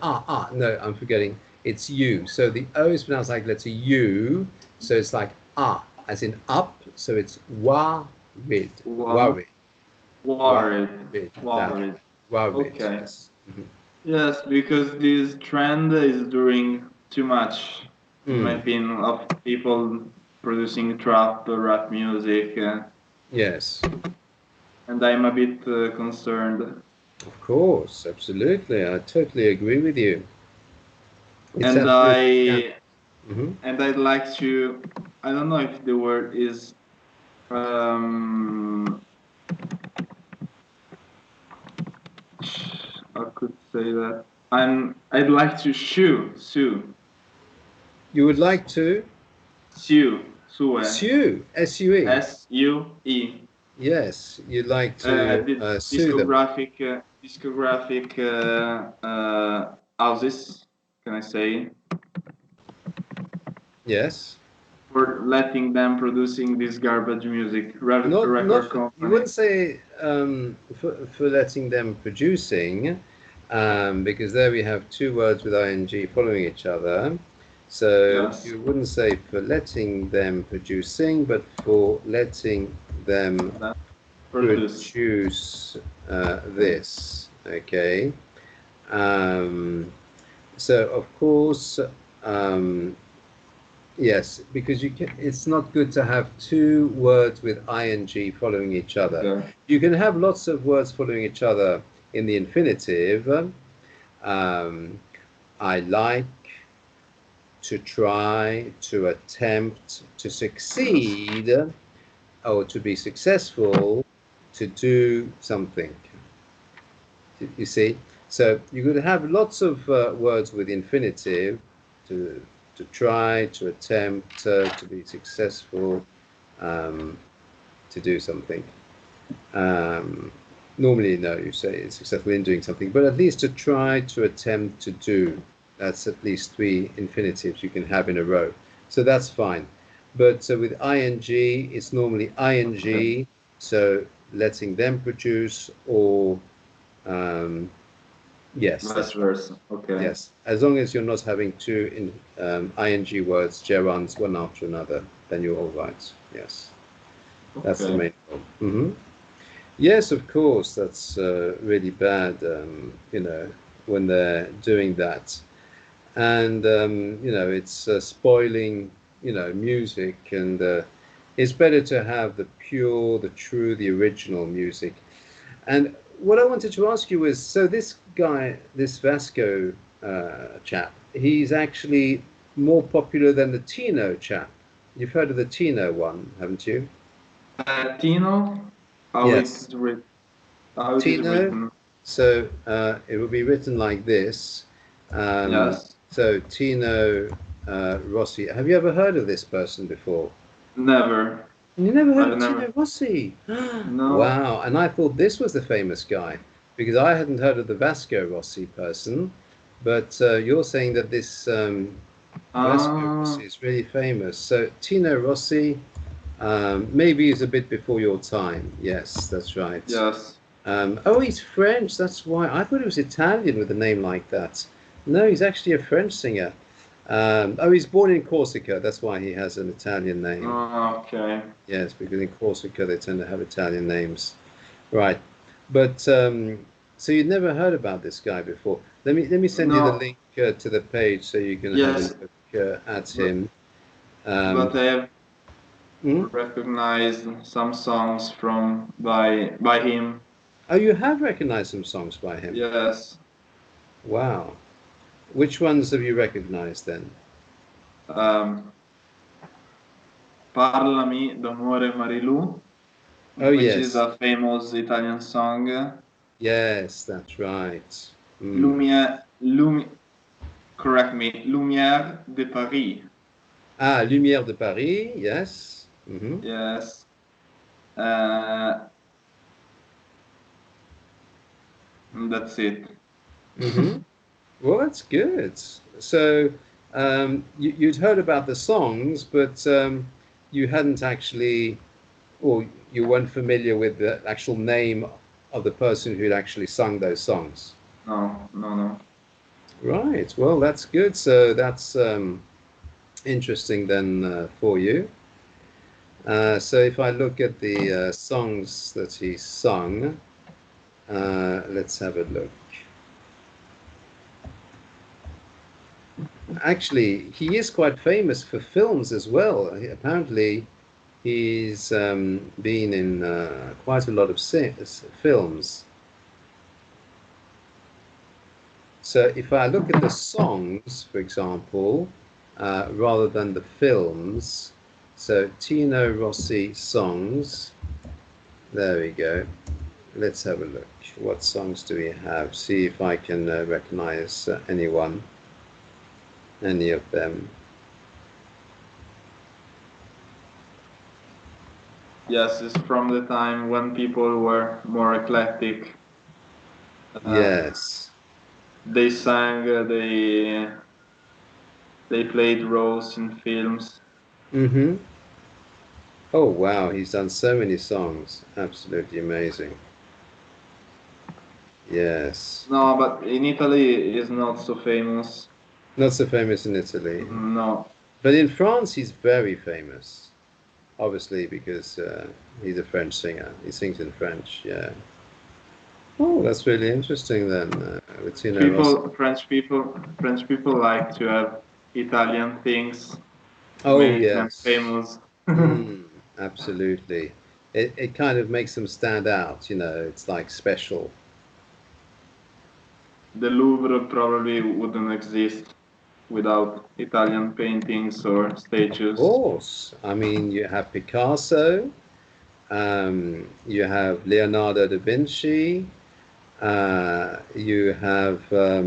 no, I'm forgetting. It's U. So the O is pronounced like the letter U, so it's like as in up, so it's worried, Wa- worried, Worried. worried, that, Worried. worried, Okay. yes. Yes, because this trend is doing too much, in my Mm, opinion, of people producing trap, rap music, yes, and I'm a bit concerned. of course, absolutely. I totally agree with you. It's And absolutely, yeah. Hmm. I'd like to, I don't know if the word is, um, I could say that. I'd like to You would like to sue, sue, SUE. yes, you'd like to The sue them. discographic houses, can I say, Yes. for letting them producing this garbage music, Not record you company. wouldn't say for letting them producing, because there we have two words with ing following each other. So Yes, you wouldn't say for letting them producing, but for letting them that produce. produce Okay. this. Okay. Um, so of course. Um, Yes, because you can, it's not good to have two words with ing following each other. Okay. You can have lots of words following each other in the infinitive. Um, I like, to try, to attempt, to Yes. succeed, or to be successful, to do something. You see? So you could have lots of words with infinitive to try, to attempt, to be successful, um, to do something. Um, Normally, no, you say successful in doing something, but at least to try, to attempt, to do. That's at least three infinitives you can have in a row. So that's fine. But with ing, it's normally Okay. ing, so letting them produce, or um, yes, Vice that's right. versa. Okay. Yes, as long as you're not having two ing words, gerunds, one after another, then you're all right. Yes, that's the Okay. main goal. Yes, of course, that's really bad, when they're doing that. And, it's spoiling, music. And it's better to have the pure, the true, the original music. And what I wanted to ask you is, so this guy, this Vasco chap, he's actually more popular than the Tino chap. You've heard of the Tino one, haven't you? Tino, how Yes. it's written, how it is Tino. written. So it will be written like this. Yes. So Tino Rossi. Have you ever heard of this person before? Never. You never heard I've of never. Tino Rossi? No. Wow. And I thought this was the famous guy because I hadn't heard of the Vasco Rossi person. But you're saying that this Vasco Ah. Rossi is really famous. So Tino Rossi maybe is a bit before your time. Yes, that's right. Yes. Oh, he's French. That's why I thought he was Italian with a name like that. No, he's actually a French singer. Oh, he's born in Corsica. That's why he has an Italian name. Okay. Yes, because in Corsica they tend to have Italian names. Right. But so you'd never heard about this guy before. Let me send you the No. link to the page so you can have a Yes. look at But, him. Um, I have hmm? recognized some songs from by him. Oh, you have recognized some songs by him. Yes. Wow. Which ones have you recognized then? Um, Parlami d'amore Marilu, Oh, which is yes. a famous Italian song. Yes, that's right. Mm. Lumie, Lumi. correct me, Lumière de Paris. Ah, Lumière de Paris, yes. Mm-hmm. Yes. That's it. Mm-hmm. Well, that's good. So you'd heard about the songs, but you hadn't actually, or you weren't familiar with the actual name of the person who'd actually sung those songs. No, no, no. Right. Well, that's good. So that's interesting then for you. So if I look at the songs that he sung, let's have a look. Actually, he is quite famous for films as well. Apparently, he's been in quite a lot of films. So if I look at the songs, for example, rather than the films, so Tino Rossi songs, there we go. Let's have a look. What songs do we have? See if I can recognize anyone, any of them. Yes, it's from the time when people were more eclectic. Yes. They sang, they played roles in films. Mm-hmm. Oh, wow. He's done so many songs. Absolutely amazing. Yes. No, but in Italy is not so famous. Not so famous in Italy. No. But in France, he's very famous. Obviously, because he's a French singer. He sings in French, yeah. Oh, that's really interesting then. With Tino Rossi. French people like to have Italian things to Oh, make them yes. famous. Mm, absolutely. It kind of makes them stand out, you know, it's like special. The Louvre probably wouldn't exist without Italian paintings or Of statues. course. I mean, you have Picasso, you have Leonardo da Vinci, you have uh,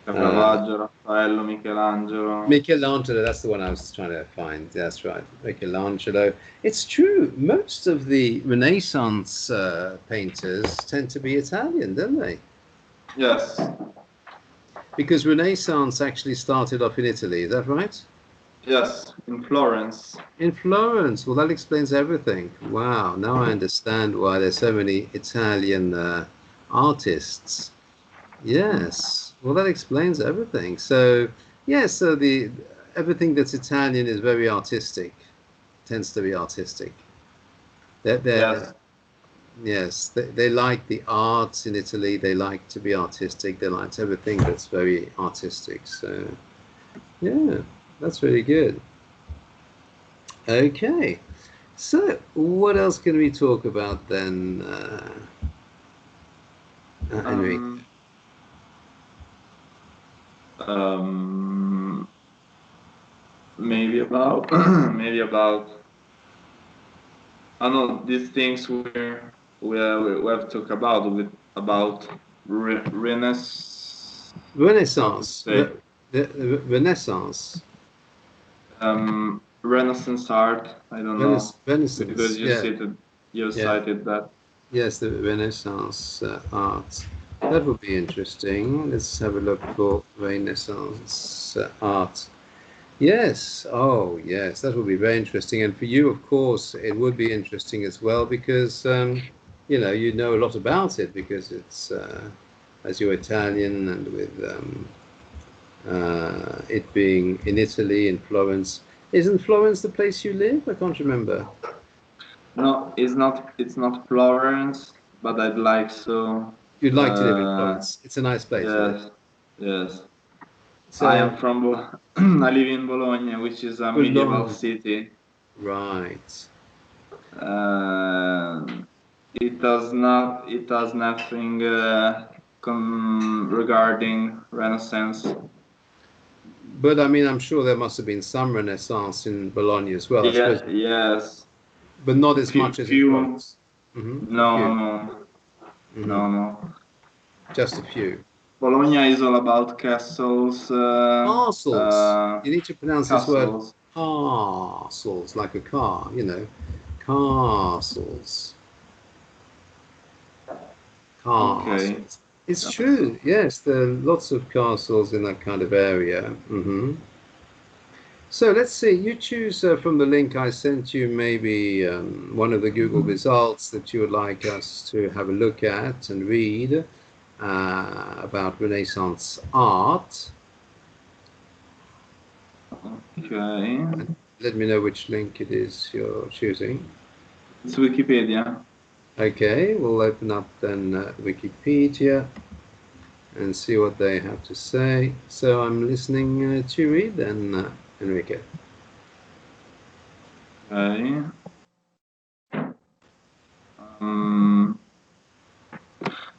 Caravaggio, Raffaello, Michelangelo. Michelangelo. That's the one I was trying to find. That's right, Michelangelo. It's true. Most of the Renaissance painters tend to be Italian, don't they? Yes, Because Renaissance actually started off in Italy. Is that right? yes, in Florence. In Florence. Well, that explains everything. Wow. Now I understand why there's so many Italian artists. Yes. Well, that explains everything. So, yeah, so the everything that's Italian is very artistic, tends to be artistic. They're Yes, yes, they like the arts in Italy. They like to be artistic. They like everything that's very artistic. So, yeah, that's really good. Okay. So, what else can we talk about then, Enrico? um, um, maybe about maybe about I know these things we have talked about with about Renaissance. How to Renaissance. say The Renaissance. Renaissance art. I don't know because Renaissance. Yeah. you Yeah. cited that. Yes, the Renaissance art. That would be interesting. Let's have a look for Renaissance art. Yes. Oh, yes. That would be very interesting. And for you, of course, it would be interesting as well because, you know a lot about it because it's, as you're Italian and with it being in Italy, in Florence. Isn't Florence the place you live? I can't remember. No, it's not. It's not Florence, but I'd like so. You'd like to live in Uh, Florence. It's a nice place, is it? yes, yes. I So, am from. I live in Bologna, which is a medieval Bologna. city. Right. Uh, it does not. It does nothing regarding Renaissance. But I mean, I'm sure there must have been some Renaissance in Bologna as well, I suppose, Yeah. Yes. but not as Few. much as in Few. Florence. A No. few. No. Hmm. No. No. Just a few. Bologna is all about castles. Castles. You need to pronounce this word Castles. castles, like a car, you know. Castles. Castles. Okay. It's true, yes, there are lots of castles in that kind of area. So let's see, you choose from the link I sent you maybe one of the Google results that you would like us to have a look at and read about Renaissance art. Okay. Let me know which link it is you're choosing. It's Wikipedia. Okay, we'll open up then Wikipedia and see what they have to say. So I'm listening to you read then, Enrico. Okay.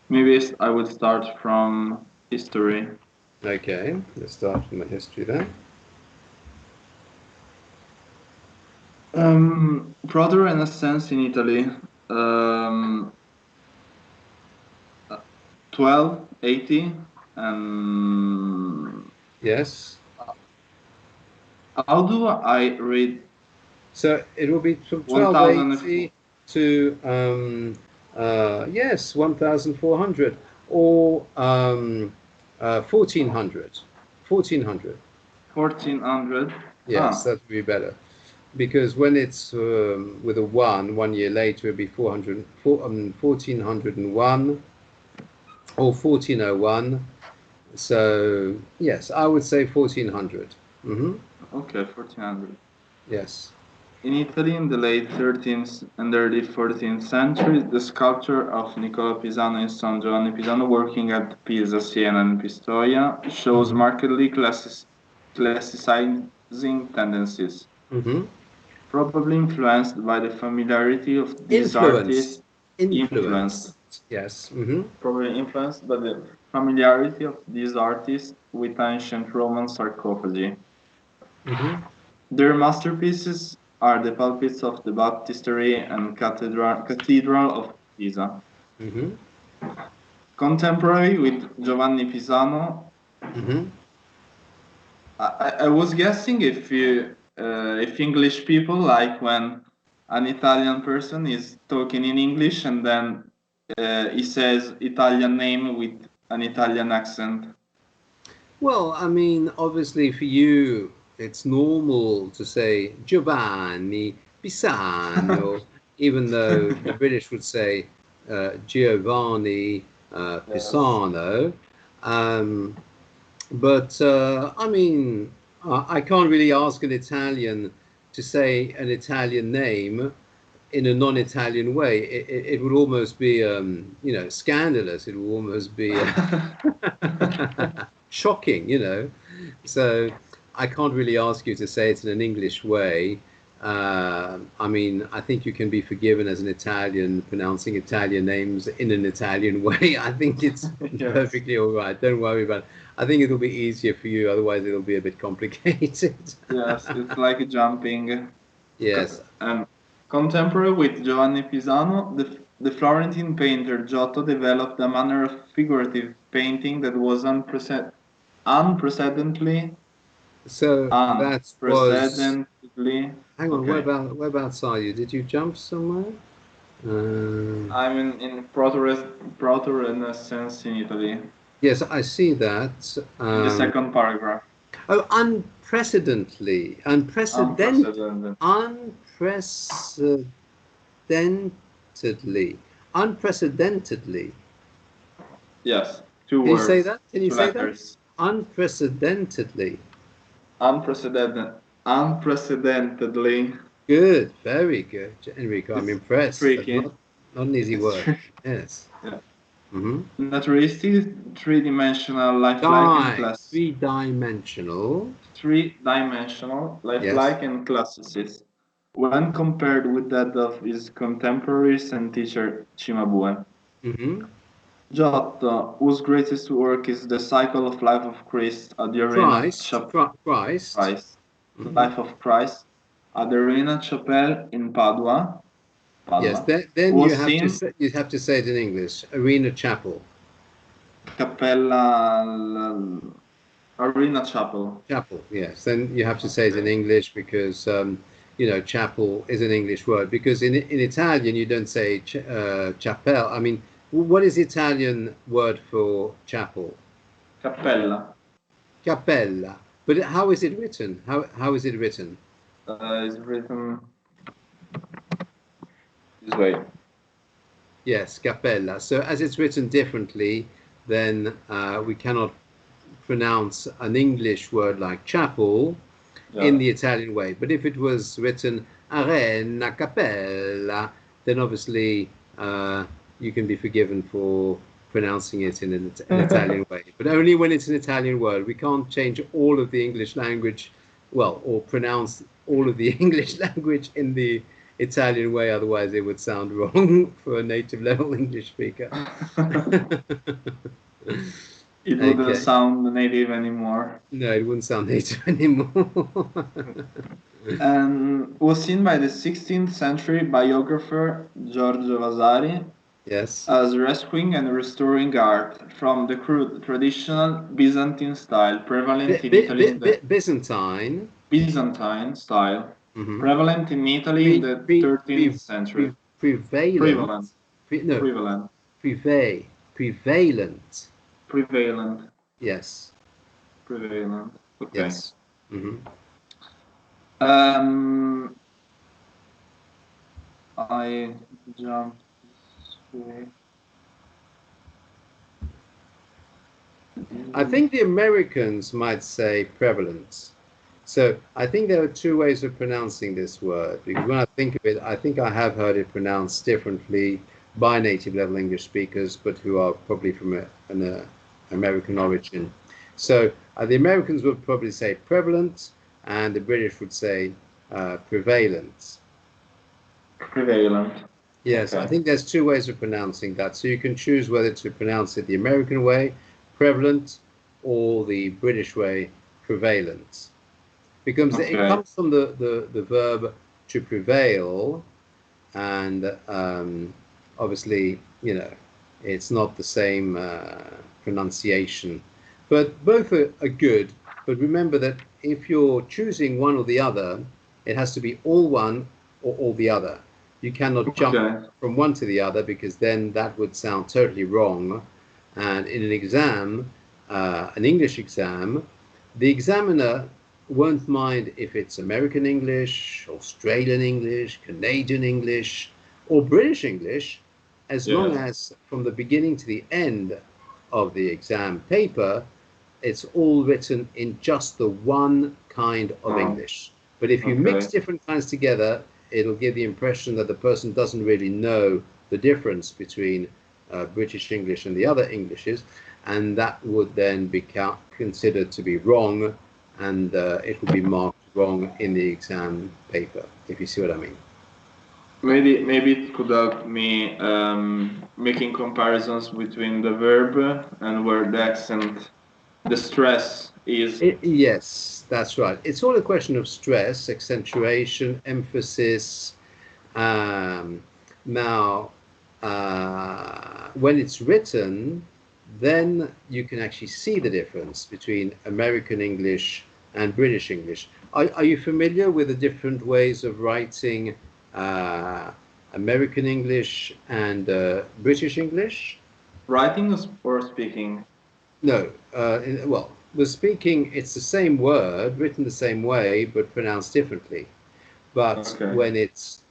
Maybe I would start from history. Okay, let's start from the history then. Proto-Renaissance in Italy. 1280. Yes. How do I read? So it will be from 1000. 1280 to yes, 1400 or 1400. 1400. 1400. Yes, that would be better. Because when it's with a 1 year later, it'll be 1401 or 1401. So, yes, I would say 1400. Okay, 1400. Yes. In Italy, in the late 13th and early 14th century, the sculpture of Nicola Pisano and son Giovanni Pisano working at Pisa, Siena, and Pistoia shows markedly classicizing tendencies. Probably influenced by the familiarity of these artists. Influenced. Yes. Probably influenced by the familiarity of these artists with ancient Roman sarcophagi. Their masterpieces are the pulpits of the baptistery and cathedral of Pisa. Contemporary with Giovanni Pisano, I was guessing if English people like when an Italian person is talking in English and then he says Italian name with an Italian accent. Well, I mean, obviously for you, it's normal to say Giovanni Pisano, even though the British would say Giovanni Pisano. But I mean, I can't really ask an Italian to say an Italian name in a non-Italian way. It would almost be, scandalous. It would almost be shocking, So I can't really ask you to say it in an English way. I mean, I think you can be forgiven as an Italian pronouncing Italian names in an Italian way. I think it's perfectly all right. Don't worry about it. I think it'll be easier for you. Otherwise, it'll be a bit complicated. Yes, it's like jumping. Yes. And contemporary with Giovanni Pisano, the Florentine painter Giotto developed a manner of figurative painting that was unprecedentedly. So that was. Unprecedentedly. Hang on. Okay. Whereabouts are you? Did you jump somewhere? I'm in Proto-Renaissance in Italy. Yes, I see that. In the second paragraph. Oh, unprecedentedly. Unprecedentedly. Unprecedentedly. Yes, two words. Can you say that? Can you say letters. That? Unprecedentedly. Unprecedentedly. Good, very good, Enrico. I'm impressed. Tricky. Not an easy word. Yes. Yeah. Naturalistic, three-dimensional, lifelike, and classic. Three-dimensional, lifelike, and classicist. When compared with that of his contemporaries and teacher Cimabue. Giotto, whose greatest work is the cycle of life of Christ at the Arena Christ. Life of Christ at the Arena Chapel in Padua. Yes, then you have to say it in English. Arena Chapel. Cappella, Arena Chapel. Chapel, yes. Then you have to say it in English because you know, chapel is an English word. Because in Italian you don't say chapelle. I mean, what is the Italian word for chapel? Cappella Cappella. But how is it written? How is it written? is written this way. Yes, cappella. So as it's written differently, then we cannot pronounce an English word like chapel in Yeah. the Italian way. But if it was written arena cappella, then obviously you can be forgiven for pronouncing it in an Italian way. But only when it's an Italian word. We can't change all of the English language, well, or pronounce all of the English language in the Italian way, otherwise it would sound wrong for a native level English speaker. It wouldn't Okay. sound native anymore. No, it wouldn't sound native anymore. And was seen by the 16th century biographer Giorgio Vasari Yes. as rescuing and restoring art from the crude traditional Byzantine style prevalent in Italy in the Byzantine. Byzantine style Mhm. prevalent in Italy in the 13th century. Prevalent. Prevalent. No, Prevalent. prevalent. Prevalent. Yes. Prevalent. Okay. Yes. Hmm. Um, I jumped this way. I think the Americans might say prevalent. So I think there are two ways of pronouncing this word, because when I think of it, I think I have heard it pronounced differently by native level English speakers, but who are probably from an American origin. So the Americans would probably say prevalent, and the British would say prevalent. Prevalent. Yes, I Okay. think there's two ways of pronouncing that. So you can choose whether to pronounce it the American way, prevalent, or the British way, prevalent. Because it Okay. comes from the verb to prevail, and obviously, you know, it's not the same pronunciation. But both are good. But remember that if you're choosing one or the other, it has to be all one or all the other. You cannot jump Okay. from one to the other because then that would sound totally wrong. And in an exam, an English exam, the examiner won't mind if it's American English, Australian English, Canadian English, or British English, as long Yes. as from the beginning to the end of the exam paper, it's all written in just the one kind of Oh, English. But if you mix okay. different kinds together, it'll give the impression that the person doesn't really know the difference between British English and the other Englishes, and that would then be considered to be wrong, and it will be marked wrong in the exam paper, if you see what I mean. Maybe it could help me making comparisons between the verb and where the accent, the stress is. Yes, that's right. It's all a question of stress, accentuation, emphasis. Um, Now, when it's written, then you can actually see the difference between American English and British English. Are you familiar with the different ways of writing uh, American English and British English? Writing or speaking? No, well, the speaking, it's the same word, written the same way, but pronounced differently. But Okay. when it's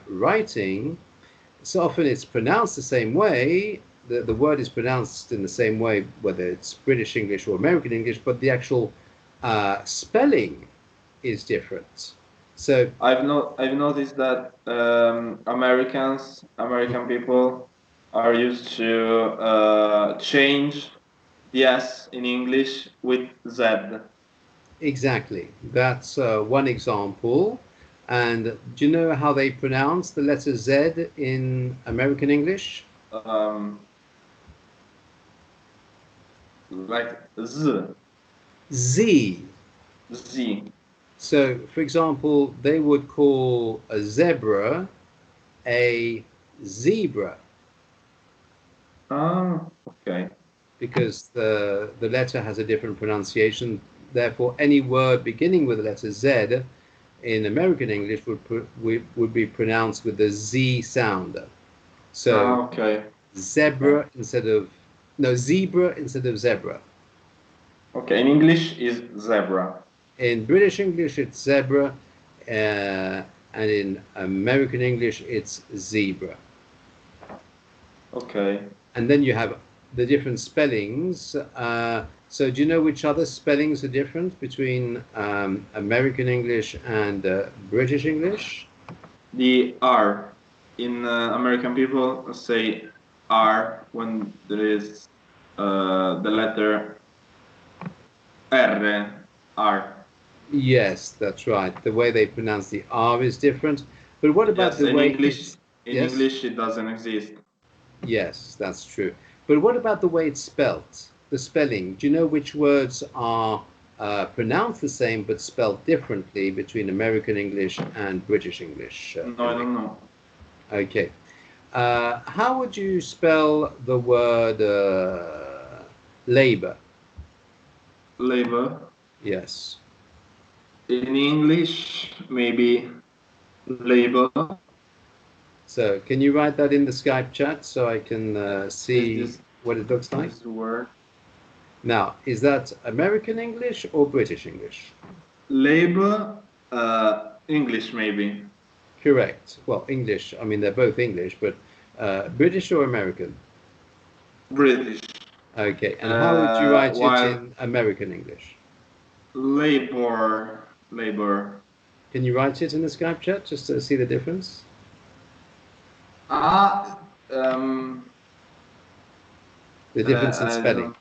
writing, so often it's pronounced the same way. The word is pronounced in the same way, whether it's British English or American English, but the actual spelling is different. So, I've noticed that American people are used to change the S in English with Z. exactly, that's one example. And do you know how they pronounce the letter Z in American English? Um, like Z, Z. Z. So, for example, they would call a zebra a zebra. Ah, okay. because the letter has a different pronunciation. Therefore, any word beginning with the letter Z in American English would be pronounced with the Z sound. So Okay. zebra instead of zebra instead of zebra. Okay. In English is zebra. In British English, it's zebra, and in American English, it's zebra. Okay. And then you have the different spellings. So do you know which other spellings are different between American English and British English? The R. In American people say R when there is the letter R. R. Yes, that's right. The way they pronounce the R is different. But what about Yes, the in way English, it's... Yes? it doesn't exist. Yes, that's true. But what about the way it's spelt? The spelling. Do you know which words are pronounced the same but spelled differently between American English and British English? No, I don't know. Okay. How would you spell the word labor? Labor. Yes. In English, maybe labor. So can you write that in the Skype chat so I can Is see what it looks like? this word? Now, is that American English or British English? Labor, English maybe. Correct. Well, English. I mean, they're both English, but British or American? British. Okay. And how would you write it While in American English? labor. Can you write it in the Skype chat just to see the difference? Ah, The difference in I spelling.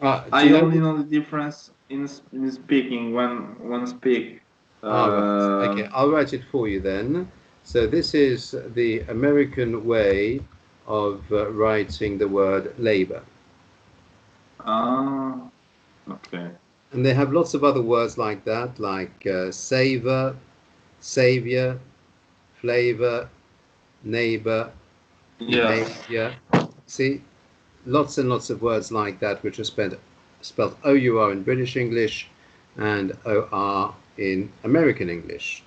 don't. Do I you know? only know the difference in speaking when speak. All right. Okay. I'll write it for you then. So this is the American way of writing the word labor. Ah, okay. And they have lots of other words like that, like savor, savior, flavor, neighbor, Yes. behavior. See, lots and lots of words like that, which are spelled O-U-R in British English and O-R in American English.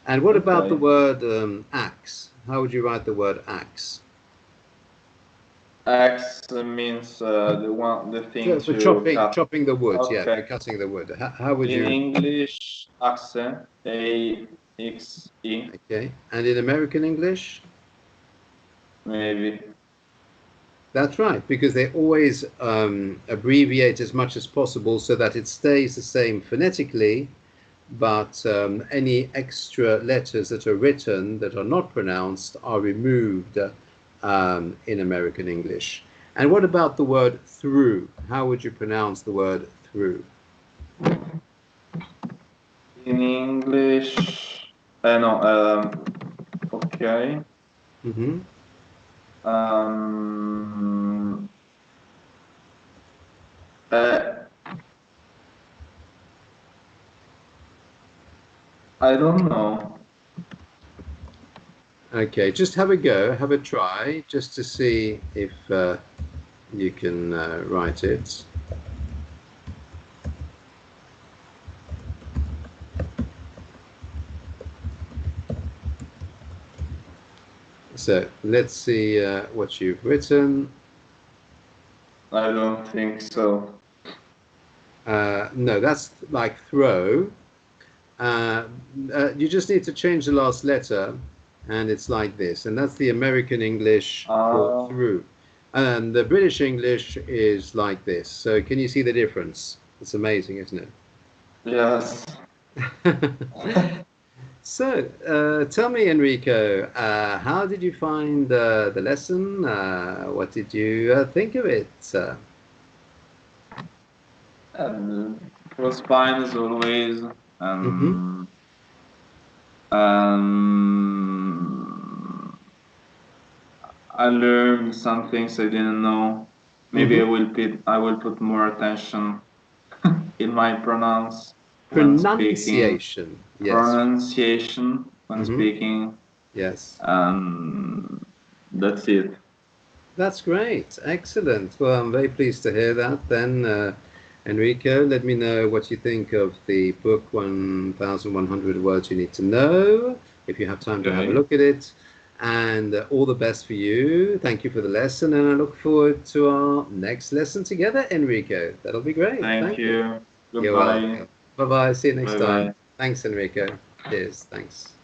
And what about the Okay. word axe? How would you write the word axe? Axe means the thing For to cut. chopping the wood, yeah, for Okay. cutting the wood. How would In you? English, axe, A-X-E, Okay, and in American English? maybe. That's right, because they always abbreviate as much as possible so that it stays the same phonetically, but any extra letters that are written that are not pronounced are removed in American English. And what about the word through? How would you pronounce the word through? In English, no, okay. Mm-hmm. Um, uh, I don't know. Okay, just have a go, have a try, just to see if you can write it. So let's see what you've written. I don't think so. No, that's like throw. You just need to change the last letter, and it's like this. And that's the American English for Uh, through. And the British English is like this. So can you see the difference? It's amazing, isn't it? yes. So, tell me, Enrico, how did you find the lesson? What did you think of it? It was fine as always. Mhm. Um, I learned some things I didn't know. Maybe Mhm. I will put more attention in my pronounce when speaking, Pronunciation. Yes. pronunciation when Mhm. speaking. Yes. Um, that's it. That's great. Excellent. Well, I'm very pleased to hear that then, Enrico. Let me know what you think of the book 1100 Words You Need to Know, if you have time to have a Okay. look at it. And all the best for you. Thank you for the lesson, and I look forward to our next lesson together, Enrico. That'll be great. Thank Thank you. you. You're Goodbye. welcome. Bye-bye. See you next Bye time. bye. Thanks, Enrico. Cheers. Thanks.